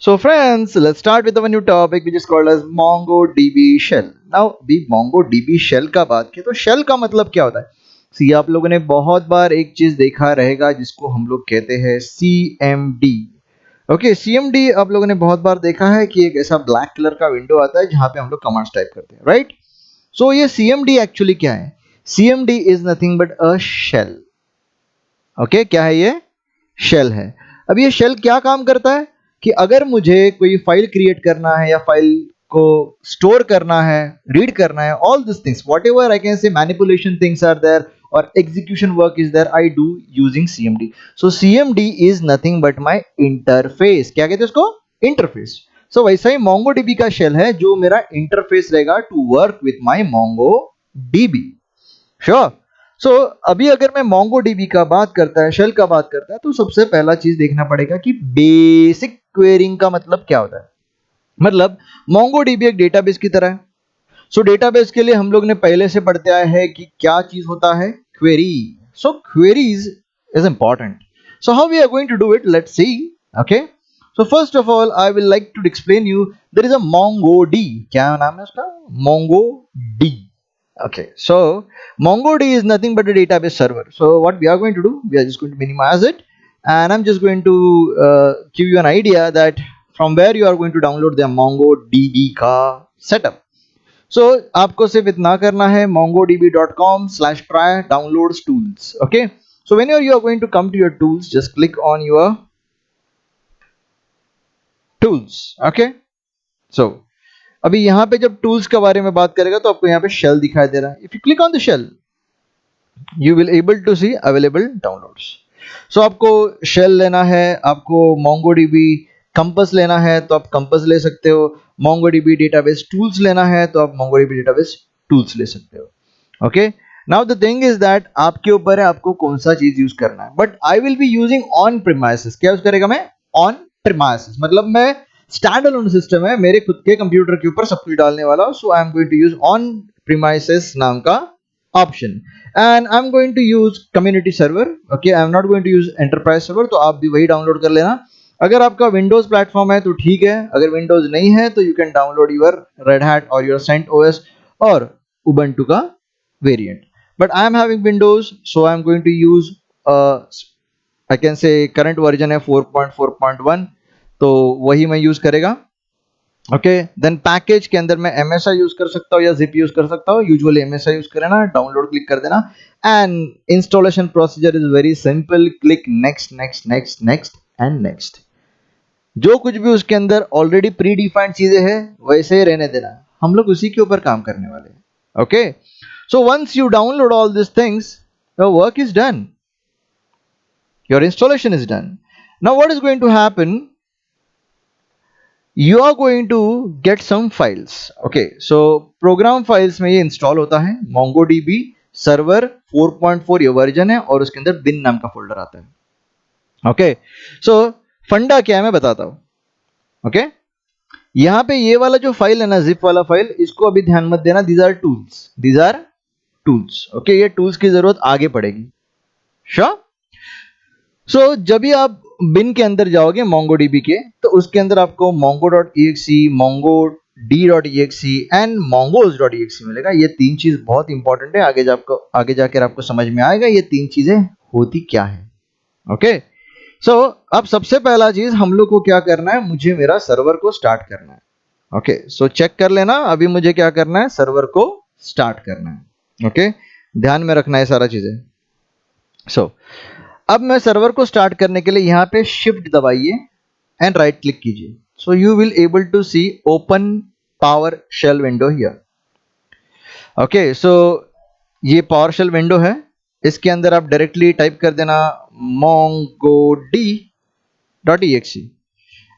So friends, let's start with our new topic which is called as MongoDB shell. Now अभी MongoDB shell का बात की तो shell का मतलब क्या होता है? सी आप लोगों ने बहुत बार एक चीज देखा रहेगा जिसको हम लोग कहते हैं CMD. ओके, CMD आप लोगों ने बहुत बार देखा है कि एक ऐसा ब्लैक कलर का विंडो आता है जहां पे हम लोग कमांड्स टाइप करते हैं, राइट? सो ये CMD एक्चुअली क्या है? CMD is nothing but a shell. Okay, क्या है ये? शेल है. अब ये शेल क्या काम करता है कि अगर मुझे कोई फाइल क्रिएट करना है या फाइल को स्टोर करना है, रीड करना है, all this things whatever I can say manipulation things are there और execution work is there, I do using CMD. So CMD is nothing but my interface. क्या कहते हैं उसको? इंटरफेस. सो वैसा ही MongoDB का शेल है जो मेरा इंटरफेस रहेगा to work with my MongoDB. Sure. So अभी अगर मैं MongoDB का बात करता है, शेल का बात करता है, तो सबसे पहला चीज देखना पड़ेगा कि बेसिक क्वेरिंग का मतलब क्या होता है. मतलब MongoDB एक डेटाबेस की तरह है. सो डेटाबेस के लिए हम लोग ने पहले से पढ़ते आए हैं कि क्या चीज होता है? Query. So queries is important. So how we are going to do it, let's see. Okay, so first of all I will like to explain you. There is a MongoD. क्या नाम है उसका? MongoD. Okay, so MongoD is nothing but a database server. So what we are going to do, we are just going to minimize it, and I'm just going to give you an idea that from where you are going to download the MongoDB का setup. So आपको सिर्फ इतना करना है mongodb.com/try downloads tools. Okay, so whenever you are going to come to your tools, just click on your tools. Okay, so अभी यहाँ पे जब टूल्स के बारे में बात करेगा तो आपको यहाँ पे शेल दिखाई दे रहा है. If you click on the shell you will able to see available downloads. So आपको शेल लेना है, आपको MongoDB कंपस लेना है तो आप कंपस ले सकते हो. MongoDB डेटाबेस टूल्स लेना है तो आप MongoDB डेटाबेस टूल्स ले सकते हो. Okay, now the thing is that आपके ऊपर है आपको कौन सा चीज यूज करना है. But I will be using on premises. क्या यूज करेगा मैं? On premises. मतलब मैं स्टैंड अलोन सिस्टम है, मेरे खुद के कंप्यूटर के ऊपर सब कुछ डालने वाला हूं. So I am going to use on premises नाम का option. and I'm going to use community server. Okay, I'm not going to use enterprise server. तो आप भी वही डाउनलोड कर लेना. अगर आपका विंडोज प्लेटफॉर्म है तो ठीक है, अगर विंडोज नहीं है तो you can download your Red Hat और योर CentOS और उबंटू का variant. But I am having Windows, so I am going to use I can say current version है 4.4.1, तो वही मैं यूज करेगा. ओके, देन पैकेज के अंदर मैं MSI यूज कर सकता हूँ या zip यूज कर सकता हूँ. यूजुअली MSI यूज करना, डाउनलोड क्लिक कर देना and installation procedure is very simple. Click next next next next and next. जो कुछ भी उसके अंदर ऑलरेडी प्री डिफाइंड चीजें हैं वैसे ही रहने देना, हम लोग उसी के ऊपर काम करने वाले हैं. Okay, so once you download all this things, your work is done, your installation is done. Now what is going to happen, you are going to get some files. Okay, so program files में ये install होता है. MongoDB server 4.4 ये version है और उसके अंदर bin नाम का फोल्डर आता है. ओके, सो फंडा क्या है मैं बताता हूं. ओके, यहां पे ये वाला जो फाइल है ना, जिप वाला फाइल, इसको अभी ध्यान मत देना. These are tools, these are tools. Okay, ये टूल्स की जरूरत आगे पड़ेगी. श्योर. सो जब भी आप बिन के अंदर जाओगे MongoDB के, तो उसके अंदर आपको mongo.exe, mongo.d.exe एंड mongos.exe मिलेगा. ये तीन चीज बहुत इंपॉर्टेंट है. आगे जाकर आपको समझ में आएगा ये तीन चीजें होती क्या है. ओके, सो अब सबसे पहला चीज हम लोग को क्या करना है, मुझे मेरा सर्वर को स्टार्ट करना है. ओके, सो चेक कर लेना अभी मुझे क्या करना है, सर्वर को स्टार्ट करना है. ओके, ध्यान में रखना है सारा चीजें. सो अब मैं सर्वर को स्टार्ट करने के लिए यहाँ पे शिफ्ट दबाइए एंड राइट क्लिक कीजिए. So you will able to see open power shell window here. Okay, so ये पावर शेल विंडो है. इसके अंदर आप डायरेक्टली टाइप कर देना mongod.exe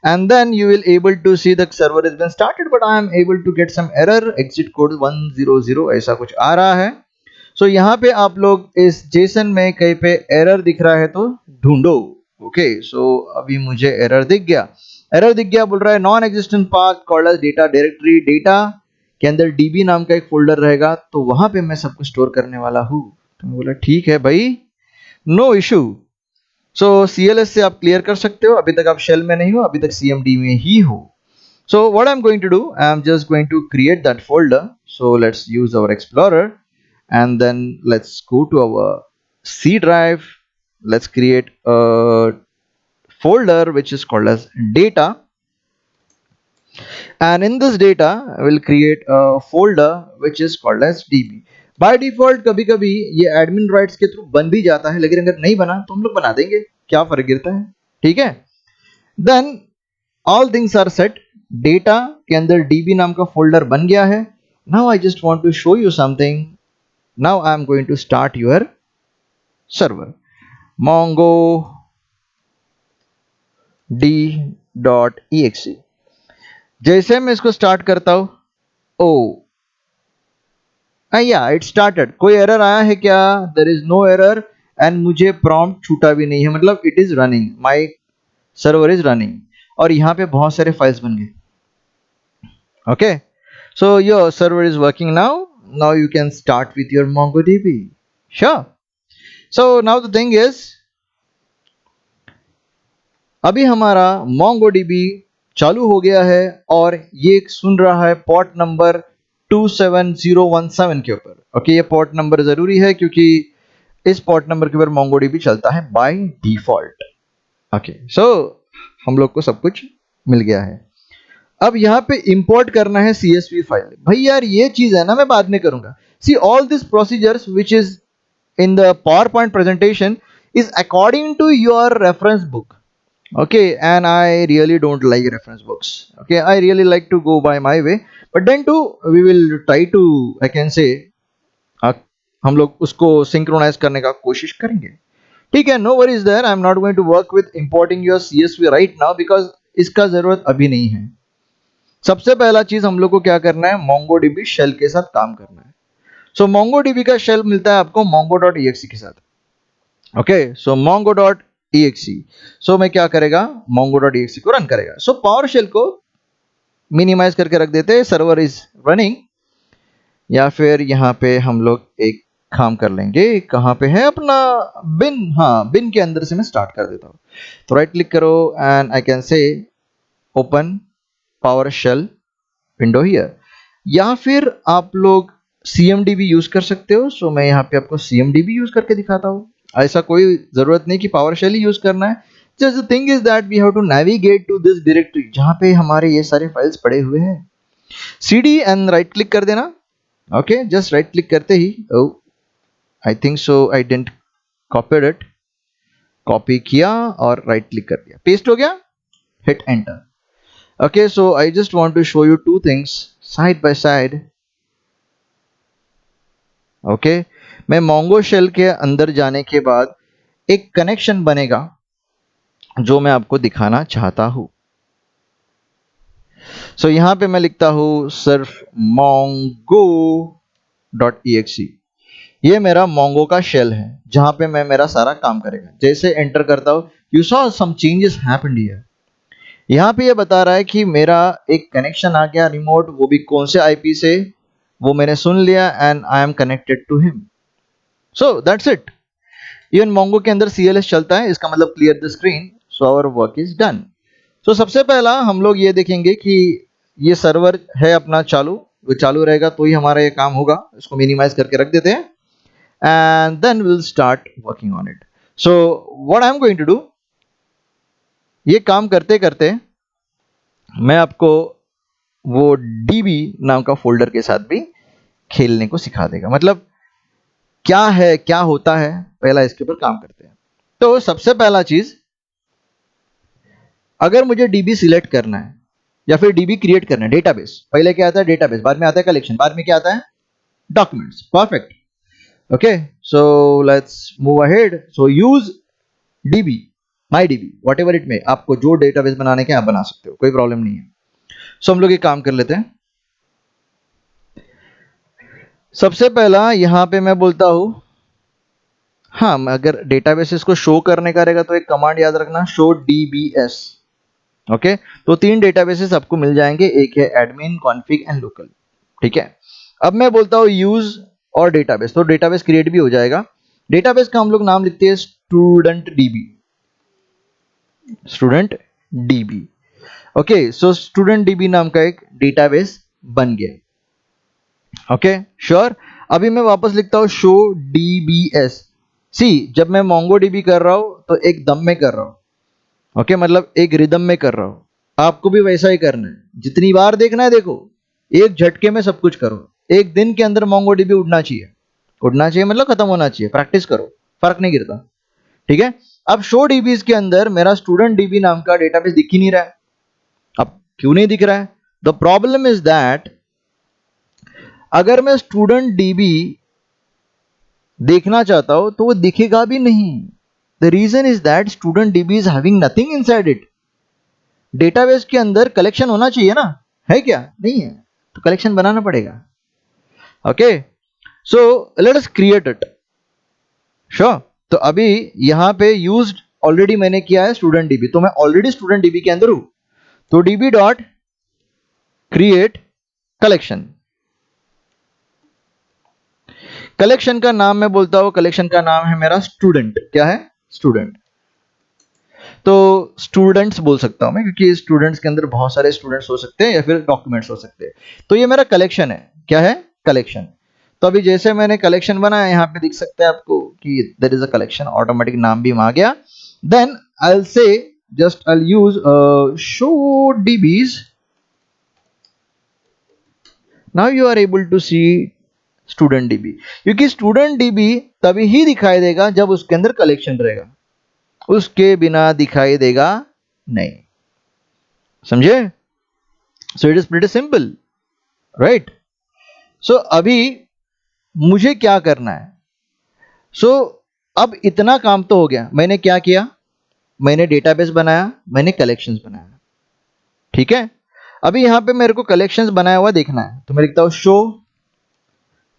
and then you will able to see the server has been started, but I am able to get some error, exit code 100 ऐसा कुछ आ रहा है. सो यहाँ पे आप लोग इस जेसन में कहीं पे एरर दिख रहा है तो ढूंढो. ओके, सो अभी मुझे एरर दिख गया. एरर दिख गया, बोल रहा है non existent path called as data directory. Data के अंदर DB नाम का एक फोल्डर रहेगा, तो वहां पे मैं सब कुछ स्टोर करने वाला हूँ. तो मैं बोला ठीक है भाई, नो इशू. सो CLS से आप क्लियर कर सकते हो, अभी तक आप शेल में नहीं हो, अभी तक CMD में ही हो. So what I'm going to do, I'm just going to create that folder. So let's use our Explorer and then let's go to our C drive. Let's create a folder which is called as data, and in this data I will create a folder which is called as DB. By default कभी कभी ये admin rights के through बन भी जाता है, लेकिन अगर नहीं बना तो हम लोग बना देंगे, क्या फर्क गिरता है, ठीक है. Then all things are set, data के अंदर DB नाम का फोल्डर बन गया है. Now I just want to show you something. Now I am going to start your server mongodb.exe. जैसे मैं इसको स्टार्ट करता हूं, ओ या इट स्टार्टेड. कोई एरर आया है क्या? There is no error, and मुझे प्रॉम्प्ट छूटा भी नहीं है, मतलब it is running, my server is running. और यहाँ पे बहुत सारे फाइल्स बन गए. Okay, so your server is working now. Now you can start with your MongoDB. Sure. So now the thing is, अभी हमारा MongoDB चालू हो गया है और ये सुन रहा है पोर्ट नंबर 27017 के ऊपर. ओके, ये पोर्ट नंबर जरूरी है क्योंकि इस पोर्ट नंबर के ऊपर MongoDB चलता है बाय डिफॉल्ट. ओके, सो हम लोग को सब कुछ मिल गया है. अब यहाँ पे इंपोर्ट करना है CSV फाइल. भाई यार ये चीज है ना, मैं बाद में करूंगा. See all this procedures which is in the PowerPoint presentation is according to your reference book. Okay, and I really don't like reference books. Okay, I really like to go by my way, but then too we will try to, I can say, हम लोग उसको synchronize करने का कोशिश करेंगे. ठीक है, no worries there. I'm not going to work with importing your CSV right now because इसका जरूरत अभी नहीं है. सबसे पहला चीज हम लोग को क्या करना है, MongoDB शेल के साथ काम करना है. सो MongoDB का शेल मिलता है आपको mongo.exe के साथ. ओके, सो mongo.exe. सो मैं क्या करेगा, mongo.exe को रन करेगा. सो पावर शेल को मिनिमाइज करके रख देते हैं, सर्वर इज रनिंग. या फिर यहाँ पे हम लोग एक काम कर लेंगे, कहाँ पे है अपना बिन, हाँ बिन के अंदर से मैं स्टार्ट कर देता हूँ. तो राइट क्लिक करो and I can say open power shell window here. या फिर आप लोग CMDB यूज कर सकते हो. सो मैं यहाँ पे आपको CMDB यूज करके दिखाता हूँ. ऐसा कोई जरूरत नहीं कि PowerShell ही यूज करना है. Just the thing is that we have to navigate to this directory जहाँ पे हमारे ये सारे फाइल्स पड़े हुए हैं. CD एंड राइट क्लिक कर देना. ओके, जस्ट राइट क्लिक करते ही, oh I think so I didn't copied it. Copy किया और राइट क्लिक कर दिया, पेस्ट हो गया, hit enter. Okay, so I just want to show you two things side by side. Okay, मैं Mongo shell के अंदर जाने के बाद एक कनेक्शन बनेगा जो मैं आपको दिखाना चाहता हूं. सो यहां पे मैं लिखता हूं सिर्फ mongo.exe. ये मेरा मोंगो का शेल है जहां पे मैं मेरा सारा काम करेगा. जैसे एंटर करता हूं, you saw some changes happened here. यहां पे ये बता रहा है कि मेरा एक कनेक्शन आ गया रिमोट, वो भी कौन से IP से, वो मैंने सुन लिया and I am connected to him. So that's it. Even Mongo के अंदर CLS चलता है, इसका मतलब clear the screen. So our work is done. So सबसे पहला हम लोग ये देखेंगे कि ये सर्वर है अपना चालू, वो चालू रहेगा तो ही हमारा ये काम होगा. इसको मिनिमाइज करके रख देते हैं and then will start working on it. So what I am going to do, ये काम करते करते मैं आपको वो DB नाम का फोल्डर के साथ भी खेलने को सिखा देगा. मतलब क्या है, क्या होता है, पहला इसके ऊपर काम करते हैं. तो सबसे पहला चीज, अगर मुझे DB सिलेक्ट करना है या फिर DB क्रिएट करना है, डेटाबेस पहले क्या आता है, डेटाबेस बाद में आता है कलेक्शन, बाद में क्या आता है, documents. Perfect. Okay, so let's move ahead. So use DB, MyDB, whatever it may, आपको जो डेटाबेस बनाने के आप बना सकते हो, कोई प्रॉब्लम नहीं है. सो हम लोग ये काम कर लेते हैं. सबसे पहला यहां पे मैं बोलता हूं, हाँ अगर डेटाबेसेस को शो करने का रहेगा तो एक कमांड याद रखना, शो DBS. ओके, तो 3 डेटाबेसेस आपको मिल जाएंगे, एक है एडमिन, कॉन्फिग एंड लोकल. ठीक है, अब मैं बोलता हूं यूज और डेटाबेस, तो डेटाबेस क्रिएट भी हो जाएगा. डेटाबेस का हम लोग नाम लिखते हैं student DB. Student dB. Okay, so student dB नाम का एक डेटाबेस बन गया। Okay sure. अभी मैं वापस लिखता हूं शो डीबीएस। सी, जब मैं मोंगो डीबी कर रहा हूं तो एक दम में कर रहा हूं। ओके, मतलब एक रिदम में कर रहा हूं। आपको भी वैसा ही करना है, जितनी बार देखना है देखो, एक झटके में सब कुछ करो। एक दिन के अंदर मोंगो डीबी उड़ना चाहिए। उड़ना चाहिए मतलब खत्म होना चाहिए। प्रैक्टिस करो, फर्क नहीं गिरता। ठीक है। अब शो डीबीज के अंदर मेरा स्टूडेंट डीबी नाम का डेटाबेस दिख ही नहीं रहा है। अब क्यों नहीं दिख रहा है? द प्रॉब्लम इज दैट अगर मैं स्टूडेंट डीबी देखना चाहता हूं तो वो दिखेगा भी नहीं। The reason is that student DB is having nothing inside it. Database के अंदर कलेक्शन होना चाहिए ना, है क्या? नहीं है, तो कलेक्शन बनाना पड़ेगा। Okay, so let us create it. Sure. तो अभी यहां पे यूज्ड ऑलरेडी मैंने किया है स्टूडेंट डीबी, तो मैं ऑलरेडी स्टूडेंट डीबी के अंदर हूं। तो dB dot create collection. Collection का नाम मैं बोलता हूं, कलेक्शन का नाम है मेरा स्टूडेंट। क्या है? स्टूडेंट। तो स्टूडेंट्स बोल सकता हूं मैं, क्योंकि स्टूडेंट्स के अंदर बहुत सारे स्टूडेंट्स हो सकते हैं या फिर डॉक्यूमेंट्स हो सकते हैं। तो ये मेरा कलेक्शन है। क्या है? कलेक्शन। तो अभी जैसे मैंने कलेक्शन बनाया, यहां पे दिख सकता है आपको कि there is a collection. Automatic नाम भी आ गया। Then I will say just I will use show DBs. Now you are able to see student DB, क्योंकि स्टूडेंट डीबी तभी ही दिखाई देगा जब उसके अंदर कलेक्शन रहेगा, उसके बिना दिखाई देगा नहीं। समझे? So it is pretty simple, right? So अभी मुझे क्या करना है? सो अब इतना काम तो हो गया। मैंने क्या किया? मैंने डेटाबेस बनाया, मैंने कलेक्शंस बनाया। ठीक है। अभी यहां पे मेरे को कलेक्शंस बनाया हुआ देखना है, तो मैं लिखता हूं शो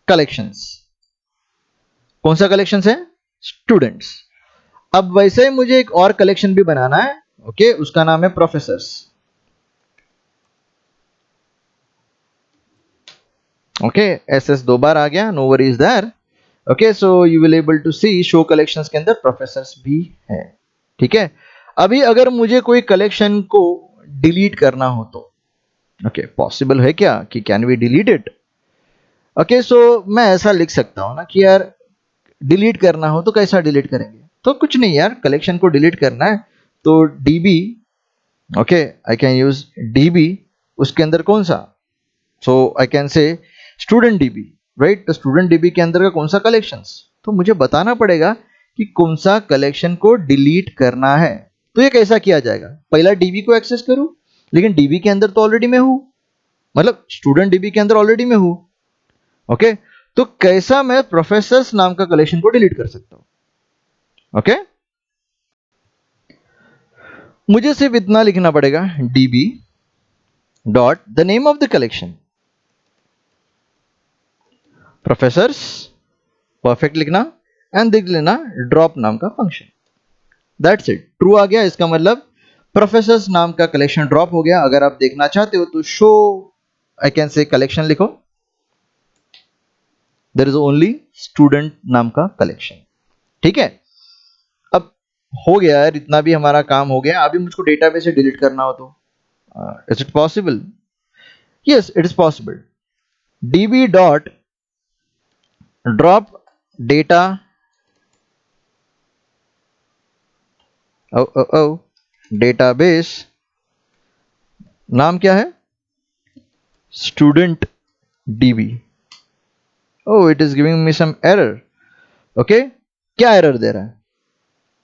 कलेक्शंस। कौन सा कलेक्शंस है? स्टूडेंट्स। अब वैसे ही मुझे एक और कलेक्शन भी बनाना है। ओके, उसका नाम है प्रोफेसर्स। ओके, एसएस दो बार आ गया, no worries there. Okay, so you will able to see show collections के अंदर प्रोफेसर्स भी है। ठीक है। अभी अगर मुझे कोई कलेक्शन को डिलीट करना हो तो ओके, पॉसिबल है क्या कि can we delete it? Okay, so मैं ऐसा लिख सकता हूं ना कि यार डिलीट करना हो तो कैसा डिलीट करेंगे? तो कुछ नहीं यार, कलेक्शन को डिलीट करना है तो DB. Okay, I can use DB. उसके अंदर कौन सा? So I can say student DB, right? तो स्टूडेंट डीबी के अंदर का कौन सा कलेक्शंस, तो मुझे बताना पड़ेगा कि कौन सा कलेक्शन को डिलीट करना है। तो ये कैसा किया जाएगा? पहला डीबी को एक्सेस करूं, लेकिन डीबी के अंदर तो ऑलरेडी मैं हूं, मतलब स्टूडेंट डीबी के अंदर ऑलरेडी मैं हूं। ओके, तो कैसा मैं प्रोफेसर्स नाम का कलेक्शन को डिलीट कर सकता हूं? ओके, मुझे सिर्फ इतना लिखना पड़ेगा, dB dot the name of the collection professors, perfect लिखना, एंड देख लेना ड्रॉप नाम का फंक्शन। That's it. ट्रू आ गया, इसका मतलब प्रोफेसर्स नाम का कलेक्शन ड्रॉप हो गया। अगर आप देखना चाहते हो तो शो आई कैन से कलेक्शन लिखो, देयर इज ओनली स्टूडेंट नाम का कलेक्शन। ठीक है। अब हो गया यार, इतना भी हमारा काम हो गया। अभी मुझको डेटाबेस से डिलीट करना हो तो is it possible? Yes, it is possible. DB dot drop data, database नाम क्या है? Student DB. Oh, it is giving me some error. Okay, क्या एरर दे रहा है?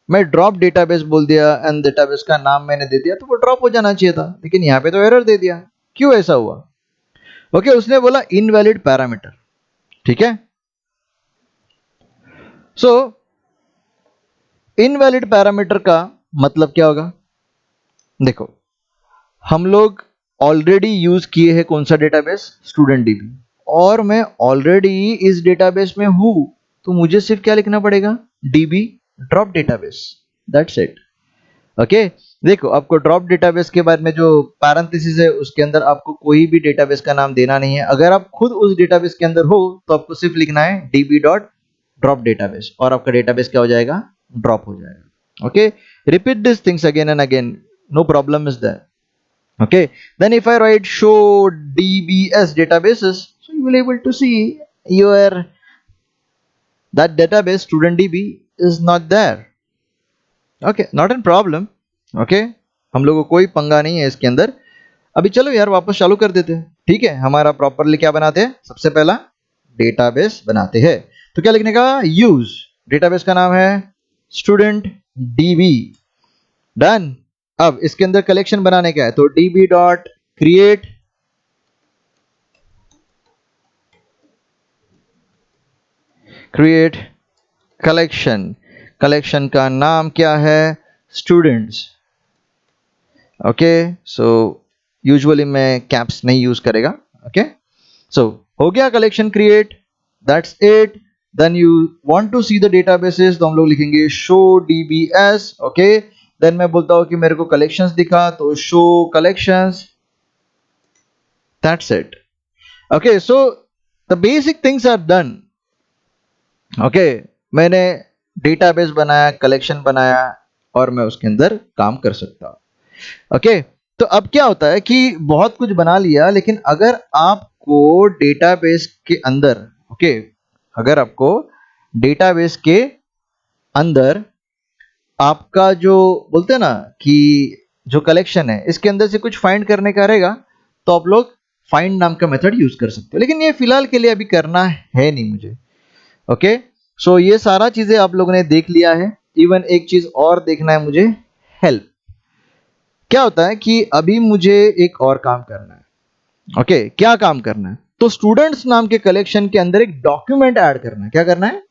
मैं ड्रॉप डेटाबेस बोल दिया एंड डेटाबेस का नाम मैंने दे दिया तो वो ड्रॉप हो जाना चाहिए था, लेकिन यहां पे तो एरर दे दिया। क्यों ऐसा हुआ? ओके, उसने बोला इनवैलिड पैरामीटर। ठीक है। सो इनवैलिड पैरामीटर का मतलब क्या होगा? देखो, हम लोग ऑलरेडी यूज किए हैं कौन सा डेटाबेस? Student dB. और मैं ऑलरेडी इस डेटाबेस में हूं, तो मुझे सिर्फ क्या लिखना पड़ेगा? DB drop database. That's it. Okay, देखो, आपको ड्रॉप डेटाबेस के बारे में जो पैरेंथेसिस है उसके अंदर आपको कोई भी डेटाबेस का नाम देना नहीं है। अगर आप खुद उस डेटाबेस के अंदर हो तो आपको सिर्फ लिखना है डीबी डॉट ड्रॉप डेटाबेस, और आपका डेटाबेस क्या हो जाएगा? ड्रॉप हो जाएगा। Okay, Repeat these things again and again, no problem is there. Okay, then if I write show dbs databases, so you will able to see your that database student db is not there. Okay, not a problem. Okay, हम लोगों को कोई पंगा नहीं है इसके अंदर. अभी चलो यार वापस चालू कर देते हैं. ठीक है, हमारा प्रॉपरली क्या बनाते हैं, सबसे पहला डेटाबेस बनाते हैं. तो क्या लिखने का, यूज डेटाबेस का नाम है स्टूडेंट डीबी. डन. अब इसके अंदर कलेक्शन बनाने का है, तो db dot create collection. Collection का नाम क्या है, स्टूडेंट्स. ओके, सो यूजुअली मैं कैप्स नहीं यूज करेगा. ओके, सो हो गया collection create, that's it. Then you want to see the databases, तो हम लोग लिखेंगे शो dbs. ओके, देन मैं बोलता हूं कि मेरे को कलेक्शंस दिखा, तो show collections. That's it. Okay, so the basic things are done. Okay, मैंने डेटाबेस बनाया, कलेक्शन बनाया, और मैं उसके अंदर काम कर सकता हूं. ओके, तो अब क्या होता है कि बहुत कुछ बना लिया, लेकिन अगर आपको डेटाबेस के अंदर, ओके, अगर आपको डेटाबेस के अंदर आपका जो बोलते हैं ना कि जो कलेक्शन है इसके अंदर से कुछ फाइंड करने का रहेगा, तो आप लोग फाइंड नाम का मेथड यूज कर सकते हो, लेकिन ये फिलहाल के लिए अभी करना है नहीं मुझे. ओके, सो ये सारा चीजें आप लोगों ने देख लिया है. इवन एक चीज और देखना है मुझे, हेल्प. क्या होता है कि अभी मुझे एक और काम करना है. ओके, क्या काम करना है, तो स्टूडेंट्स नाम के कलेक्शन के अंदर एक डॉक्यूमेंट ऐड करना है. क्या करना है,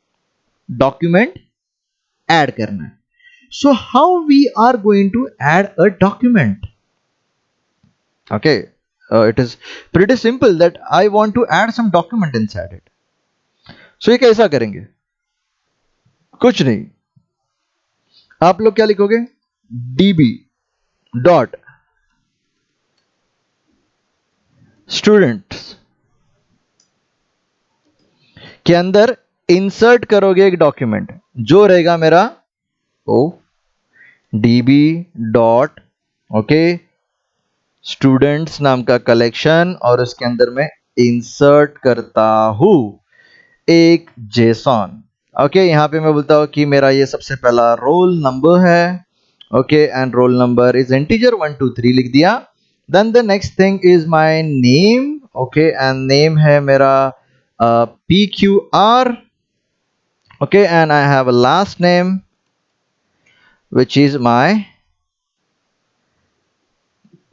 डॉक्यूमेंट ऐड करना है. So how we are going to add a document. Okay, it is pretty simple that I want to add some document inside it. So ये कैसा करेंगे, कुछ नहीं, आप लोग क्या लिखोगे, db डॉट स्टूडेंट्स के अंदर इंसर्ट करोगे एक डॉक्यूमेंट जो रहेगा मेरा ओ db डॉट ओके स्टूडेंट्स नाम का कलेक्शन, और उसके अंदर मैं इंसर्ट करता हूं एक जेसॉन. ओके, यहां पे मैं बोलता हूं कि मेरा ये सबसे पहला रोल नंबर है. Okay, and roll number is integer 1 2 3 लिख दिया. Then the next thing is my name. Okay, and name है मेरा pqr. Okay, and I have a last name which is my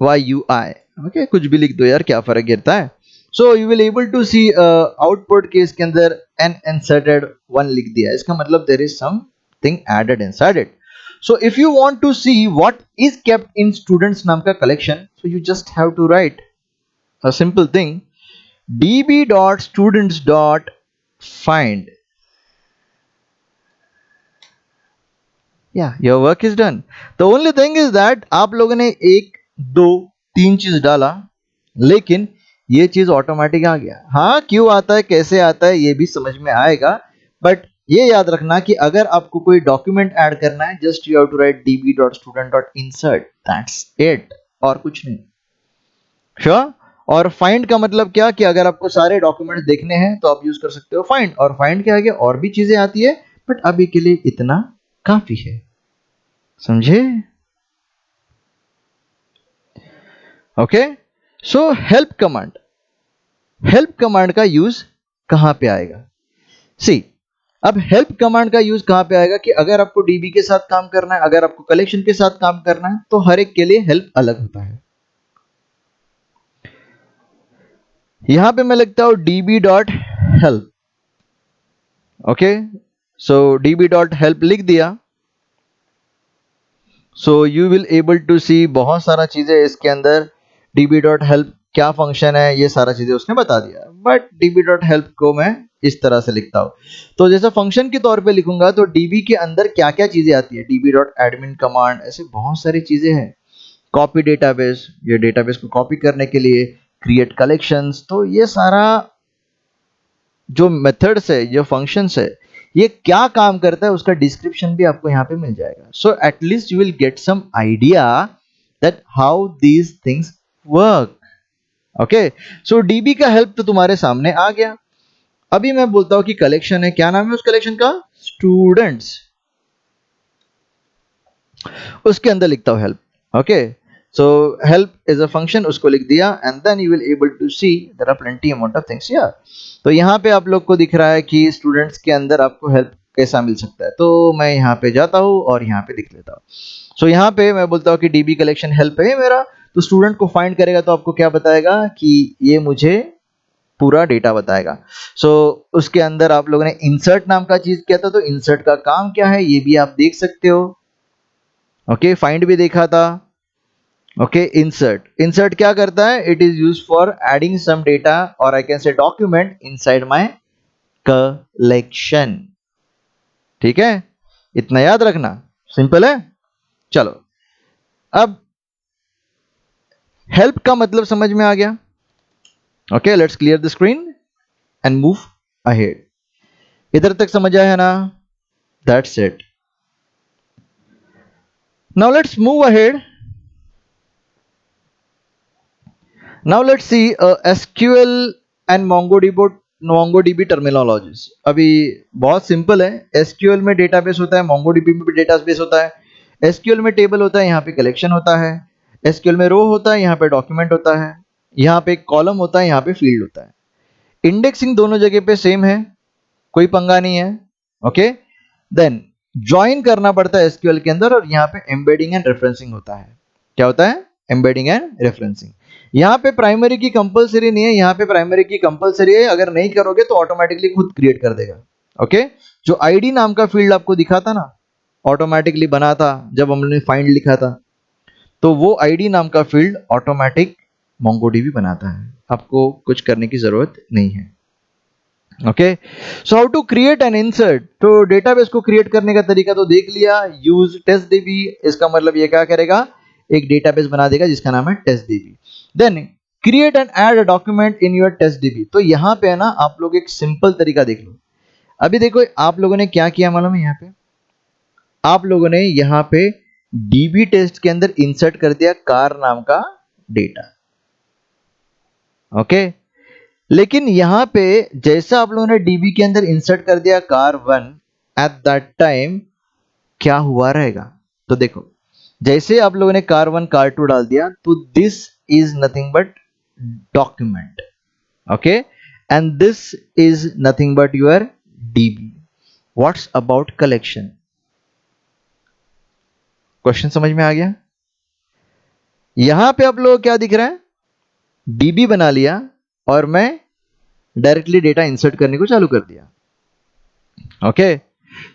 yui. Okay, कुछ भी लिख दो यार, क्या फर्क गिरता है. So you will able to see output के इसके अंदर एन इंसर्टेड 1 लिख दिया, इसका मतलब there is something added inside it. So if you want to see what is kept in students नाम का collection, so you just have to write a simple thing, db dot students dot find. Yeah, your work is done. The only thing is that आप लोगों ने एक दो तीन चीज डाला, लेकिन ये चीज ऑटोमेटिक आ गया. हाँ, क्यों आता है, कैसे आता है, ये भी समझ में आएगा. बट ये याद रखना कि अगर आपको कोई डॉक्यूमेंट ऐड करना है, just you have to write db dot student dot insert. That's it, और कुछ नहीं. श्योर. और फाइंड का मतलब क्या, कि अगर आपको सारे डॉक्यूमेंट्स देखने हैं तो आप यूज कर सकते हो फाइंड. और फाइंड के आगे और भी चीजें आती है, बट अभी के लिए इतना काफी है. समझे. Okay, so help command. Help command का यूज कहां पे आएगा, सी. अब हेल्प कमांड का यूज कहां पे आएगा, कि अगर आपको डीबी के साथ काम करना है, अगर आपको कलेक्शन के साथ काम करना है, तो हर एक के लिए हेल्प अलग होता है. यहां पे मैं लिखता हूं db dot help. Okay, so db dot help लिख दिया. So you will able to see बहुत सारा चीजें इसके अंदर. db डॉट हेल्प क्या फंक्शन है, ये सारा चीजें उसने बता दिया, बट db डॉट हेल्प को मैं इस तरह से लिखता हूं. तो जैसा फंक्शन के तौर पे लिखूंगा, तो db के अंदर क्या क्या चीजें आती है, db डॉट एडमिन कमांड, ऐसे बहुत सारी चीजें हैं. कॉपी डेटाबेस, ये डेटाबेस को कॉपी करने के लिए. क्रिएट कलेक्शंस, तो ये सारा जो मेथड्स है, ये फंक्शंस है, ये क्या काम करता है उसका डिस्क्रिप्शन भी आपको यहाँ पे मिल जाएगा. So at least you will get some idea that how these things work. Okay, so DB का हेल्प तो तुम्हारे सामने आ गया. अभी मैं बोलता हूं कि कलेक्शन है, क्या नाम है उस कलेक्शन का? स्टूडेंट्स. उसके अंदर लिखता हूं help. Okay, so help is a function, उसको लिख दिया and then you will able to see there are plenty amount of things here. तो यहाँ पे आप लोग को दिख रहा है कि स्टूडेंट्स के अंदर आपको हेल्प कैसा मिल सकता है. तो मैं यहाँ पे जाता हूँ और यहाँ पे लिख लेता हूँ. सो यहाँ पे मैं बोलता हूँ कि डीबी कलेक्शन हेल्प है मेरा. तो स्टूडेंट को फाइंड करेगा तो आपको क्या बताएगा कि ये मुझे पूरा डेटा बताएगा. सो उसके अंदर आप लोगों ने इंसर्ट नाम का चीज किया था, तो इंसर्ट का काम क्या है ये भी आप देख सकते हो. ओके, फाइंड भी देखा था. ओके, इंसर्ट, इंसर्ट क्या करता है? It is use for adding some data और I can say document inside my collection. ठीक है, इतना याद रखना, सिंपल है. चलो, अब हेल्प का मतलब समझ में आ गया. Okay, let's clear the screen and move ahead. इधर तक समझ आया ना? That's it. Now let's move ahead. Now let's see SQL and MongoDB terminologies. अभी बहुत सिंपल है. SQL में डेटाबेस होता है, MongoDB में भी डेटाबेस होता है. SQL में टेबल होता है, यहाँ पे कलेक्शन होता है. SQL में रो होता है, यहाँ पे डॉक्यूमेंट होता है. यहाँ पे कॉलम होता है, यहाँ पे फील्ड होता है. इंडेक्सिंग दोनों जगह पे सेम है, कोई पंगा नहीं है. ओके, देन ज्वाइन करना पड़ता है SQL के अंदर और यहाँ पे एम्बेडिंग एंड रेफरेंसिंग होता है. क्या होता है? Embedding and referencing. यहाँ पे प्राइमरी की कंपलसरी नहीं है, यहाँ पे प्राइमरी की कंपलसरी है. अगर नहीं करोगे तो ऑटोमेटिकली खुद क्रिएट कर देगा. ओके, जो आईडी नाम का फील्ड आपको दिखा था ना, ऑटोमेटिकली बना था जब हमने फाइंड लिखा था, तो वो आईडी नाम का फील्ड ऑटोमेटिक MongoDB बनाता है. आपको कुछ करने की जरूरत नहीं है. Okay, so how to create and insert. तो डेटाबेस को क्रिएट करने का तरीका तो देख लिया. यूज टेस्टडीबी, इसका मतलब ये क्या करेगा? एक डेटाबेस बना देगा जिसका नाम है test DB. Then create and add a document in your test DB. तो यहाँ पे है ना, आप लोग एक सिंपल तरीका देख लो. अभी देखो आप लोगों ने क्या किया मालूम है? यहाँ पे आप लोगों ने यहाँ पे डीबी टेस्ट के अंदर इंसर्ट कर दिया कार नाम का डेटा. ओके, लेकिन यहां पे जैसा आप लोगों ने डीबी के अंदर इंसर्ट कर दिया car one, at that time क्या हुआ रहेगा? तो देखो, जैसे आप लोगों ने कार वन कार टू डाल दिया, तो this is nothing but document. Okay, and this is nothing but your dB. What's about collection? Question समझ में आ गया? यहां पे आप लोगों को क्या दिख रहा है? डीबी बना लिया और मैं डायरेक्टली डेटा इंसर्ट करने को चालू कर दिया. ओके,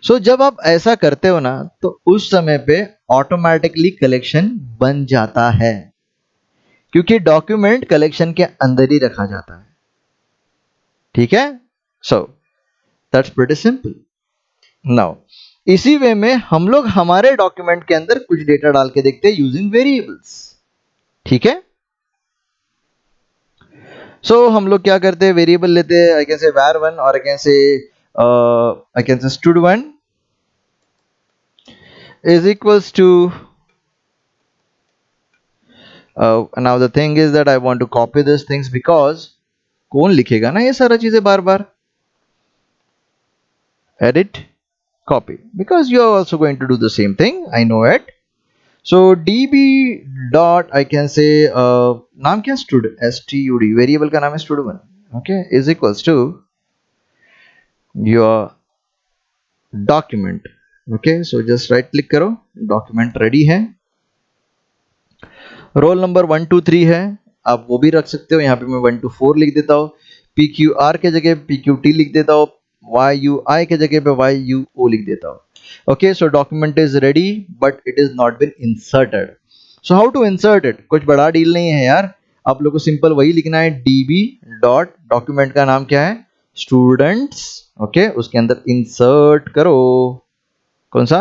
सो जब आप ऐसा करते हो ना, तो उस समय पे ऑटोमेटिकली कलेक्शन बन जाता है, क्योंकि डॉक्यूमेंट कलेक्शन के अंदर ही रखा जाता है. ठीक है, सो दैट्स प्रीटी सिंपल. नाउ इसी वे में हम लोग हमारे डॉक्यूमेंट के अंदर कुछ डेटा डाल के देखते हैं यूजिंग वेरिएबल्स. ठीक है, सो हम लोग क्या करते हैं? वेरिएबल लेते हैं. आई कैन से var1 और आई कैन से stud1 is equals to now the thing is that I want to copy these things because कौन लिखेगा ना ये सारा चीजें बार बार? Edit, copy, because you are also going to do the same thing, I know it. So db dot I can say नाम क्या? stud variable का नाम है stud1. okay, is equals to your document. okay, so just right click करो, document ready है. Roll number 1 2 3 है, आप वो भी रख सकते हो. यहाँ पे मैं 1 2 4 लिख देता हूँ. PQR के जगह PQT लिख देता हूँ. YUI के जगह पे YUO लिख देता हूँ. Okay, so document is ready but it is not been inserted. So how to insert it? कुछ बड़ा डील नहीं है यार. आप लोग को सिंपल वही लिखना है, db डॉट डॉक्यूमेंट का नाम क्या है? स्टूडेंट्स. ओके, उसके अंदर इंसर्ट करो कौन सा?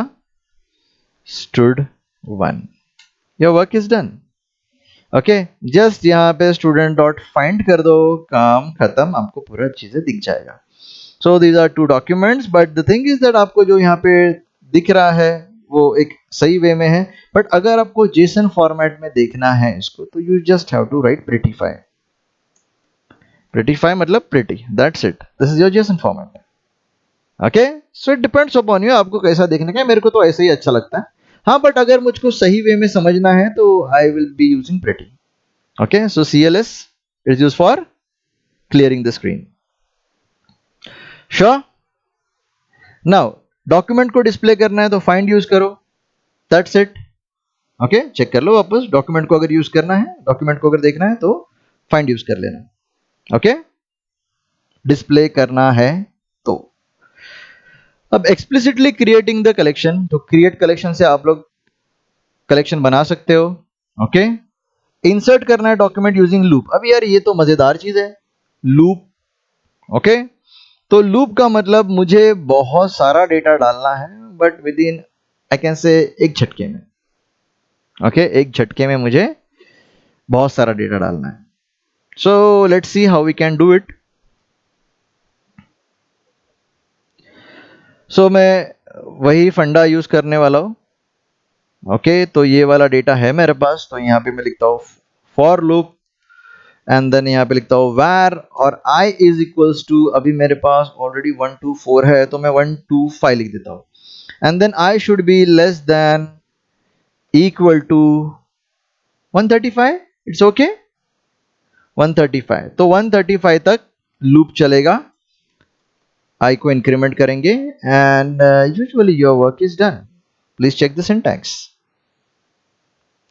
stud1. Your work is done. Okay, just यहाँ पे स्टूडेंट डॉट फाइंड कर दो, काम खत्म, आपको पूरा चीजें दिख जाएगा. So these are two documents, but the thing is that आपको जो यहाँ पे दिख रहा है वो एक सही वे में है, बट अगर आपको जेसन फॉर्मेट में देखना है इसको तो you just have to write prettify. Prettify मतलब pretty, that's it, this is your JSON format. Okay, so it depends upon you, आपको कैसा देखने का है। मेरे को तो ऐसे ही अच्छा लगता है। हाँ, बट अगर मुझको सही वे में समझना है तो I will be using pretty. Okay, so CLS is used for clearing the screen. Sure. Now document को डिस्प्ले करना है तो फाइंड यूज करो, दैट्स इट। ओके, चेक कर लो वापस, डॉक्यूमेंट को अगर यूज करना है, डॉक्यूमेंट को अगर देखना है तो फाइंड यूज कर लेना। ओके, डिस्प्ले करना है तो। अब एक्सप्लिसिटली क्रिएटिंग द कलेक्शन, तो क्रिएट कलेक्शन से आप लोग कलेक्शन बना सकते हो। ओके, इंसर्ट करना है डॉक्यूमेंट यूजिंग लूप। अब यार ये तो मजेदार चीज है, लूप। ओके, तो लूप का मतलब मुझे बहुत सारा डेटा डालना है, but with in I can से एक झटके में। ओके, एक झटके में मुझे बहुत सारा डेटा डालना है। So let's see how we can do it. So मैं वही फंडा यूज करने वाला हूं। ओके, तो ये वाला डेटा है मेरे पास, तो यहाँ पे मैं लिखता हूँ फॉर लूप, एंड देन यहाँ पे लिखता हूँ var, और i इज इक्वल्स टू, अभी मेरे पास ऑलरेडी 124 है तो मैं 125 लिख देता हूँ, and then i should be less than equal to 135। It's okay, 135, तो 135 तक लूप चलेगा। i को इंक्रीमेंट करेंगे, and usually your work is done. Please check the syntax.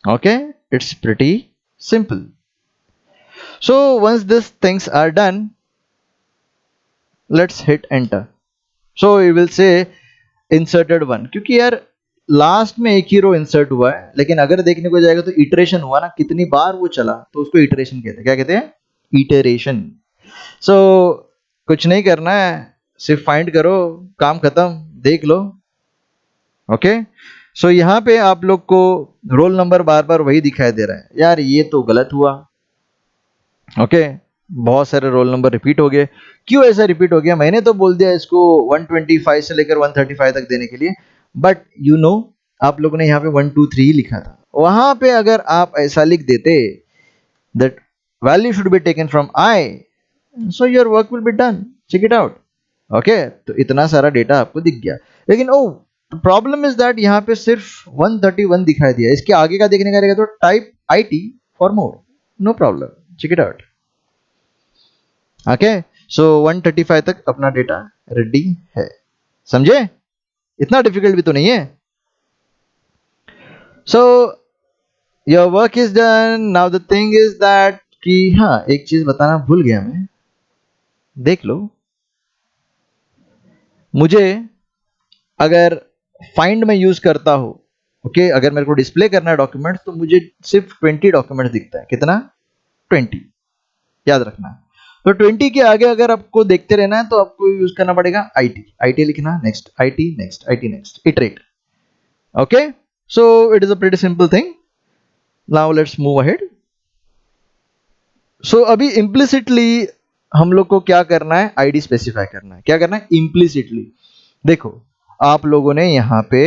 Okay, it's pretty simple. So once these things are done, let's hit enter. So we will say inserted one, क्योंकि यार last में एक ही रो insert हुआ है, लेकिन अगर देखने को जाएगा तो इटरेशन हुआ ना, कितनी बार वो चला, तो उसको इटरेशन कहते हैं। क्या कहते हैं? इटरेशन। सो कुछ नहीं करना है, सिर्फ फाइंड करो, काम खत्म, देख लो। ओके, सो यहाँ पे आप लोग को रोल नंबर बार बार वही दिखाई दे रहा है, यार ये तो गलत हुआ। ओके, बहुत सारे रोल नंबर रिपीट हो गए। क्यों ऐसा रिपीट हो गया? मैंने तो बोल दिया इसको 125 से लेकर 135 तक देने के लिए, बट यू नो आप लोगों ने यहाँ पे 123 ही लिखा था। वहां पे अगर आप ऐसा लिख देते that value should be taken from i, so your work will be done, check it out. Okay, तो इतना सारा डेटा आपको दिख गया, लेकिन ओ प्रॉब्लम इज दैट यहाँ पे सिर्फ 131 दिखाई दिया। इसके आगे का देखने का रहेगा तो type IT for more, no problem, check it out. Okay, so 135 तक अपना डेटा रेडी है, समझे? इतना डिफिकल्ट भी तो नहीं है। सो your work is done. Now the thing is that कि हाँ, एक चीज बताना भूल गया मैं, देख लो। मुझे अगर फाइंड में यूज करता हो, ओके, अगर मेरे को डिस्प्ले करना है डॉक्यूमेंट, तो मुझे सिर्फ 20 डॉक्यूमेंट दिखता है। कितना? 20, याद रखना। तो 20 के आगे अगर आपको देखते रहना है तो आपको यूज करना पड़ेगा IT लिखना, next IT, next IT, next, iterate. Okay, so it is a pretty simple thing. Now let's move ahead. So अभी इम्प्लिसिटली हम लोग को क्या करना है? आईडी स्पेसिफाई करना है। क्या करना है? इम्प्लिसिटली। देखो, आप लोगों ने यहाँ पे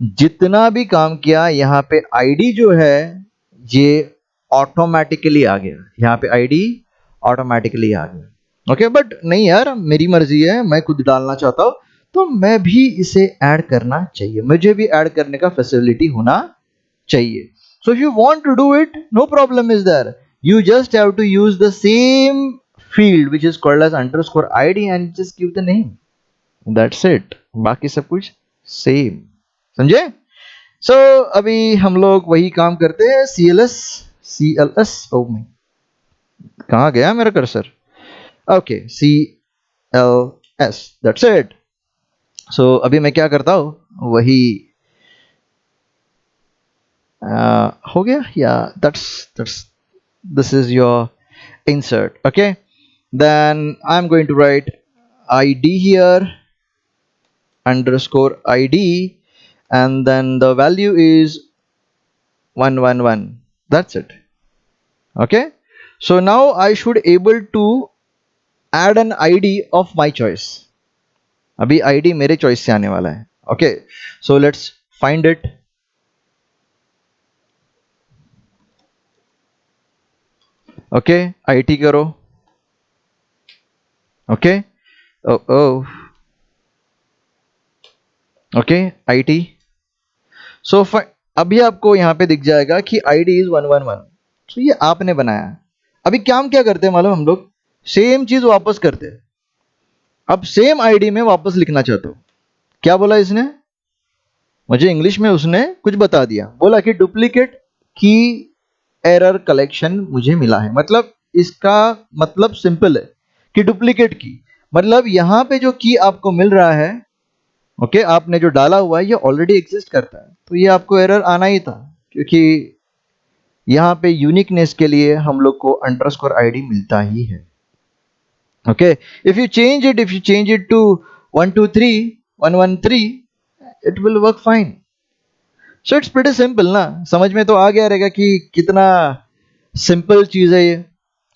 जितना भी काम किया, यहाँ पे आईडी जो है ये ऑटोमेटिकली आ गया। यहाँ पे आईडी ऑटोमेटिकली आ गया। ओके, बट नहीं यार, मेरी मर्जी है, मैं खुद डालना चाहता हूँ तो मैं भी इसे ऐड करना चाहिए, मुझे भी ऐड करने का फैसिलिटी होना चाहिए। So if you want to do it, no problem is there. You just have to use the same field which is called as underscore ID and just give the name. That's it. बाकी सब कुछ same, समझे? So अभी हम लोग वही काम करते हैं। CLS ओ मैं कहाँ गया मेरा cursor? Okay, CLS, that's it. So अभी मैं क्या करता हूँ, वही हो गया। Yeah, that's this is your insert. Okay, then I'm going to write ID here, underscore ID, and then the value is 111. That's it. Okay, so now I should able to add an ID of my choice. अभी ID मेरे choice से आने वाला है। Okay, so let's find it. Okay, IT करो। Okay, oh okay, IT. So अभी आपको यहां पे दिख जाएगा कि आईडी इज 111। तो ये आपने बनाया। अभी क्या हम क्या करते हैं मालूम, हम लोग सेम चीज वापस करते हैं। अब सेम आईडी में वापस लिखना चाहता हूं। क्या बोला इसने मुझे इंग्लिश में, उसने कुछ बता दिया, बोला कि डुप्लीकेट की एरर कलेक्शन मुझे मिला है। मतलब इसका मतलब सिंपल है कि डुप्लीकेट की मतलब यहां पे जो की आपको मिल रहा है, ओके, आपने जो डाला हुआ है ये ऑलरेडी एग्जिस्ट करता है, तो ये आपको एरर आना ही था, क्योंकि यहां पे यूनिकनेस के लिए हम लोग को अंडरस्कोर आईडी मिलता ही है। Okay, if you change it, to 123 113, it will work fine. So it's pretty simple ना, समझ में तो आ गया रहेगा कि कितना सिंपल चीज है ये।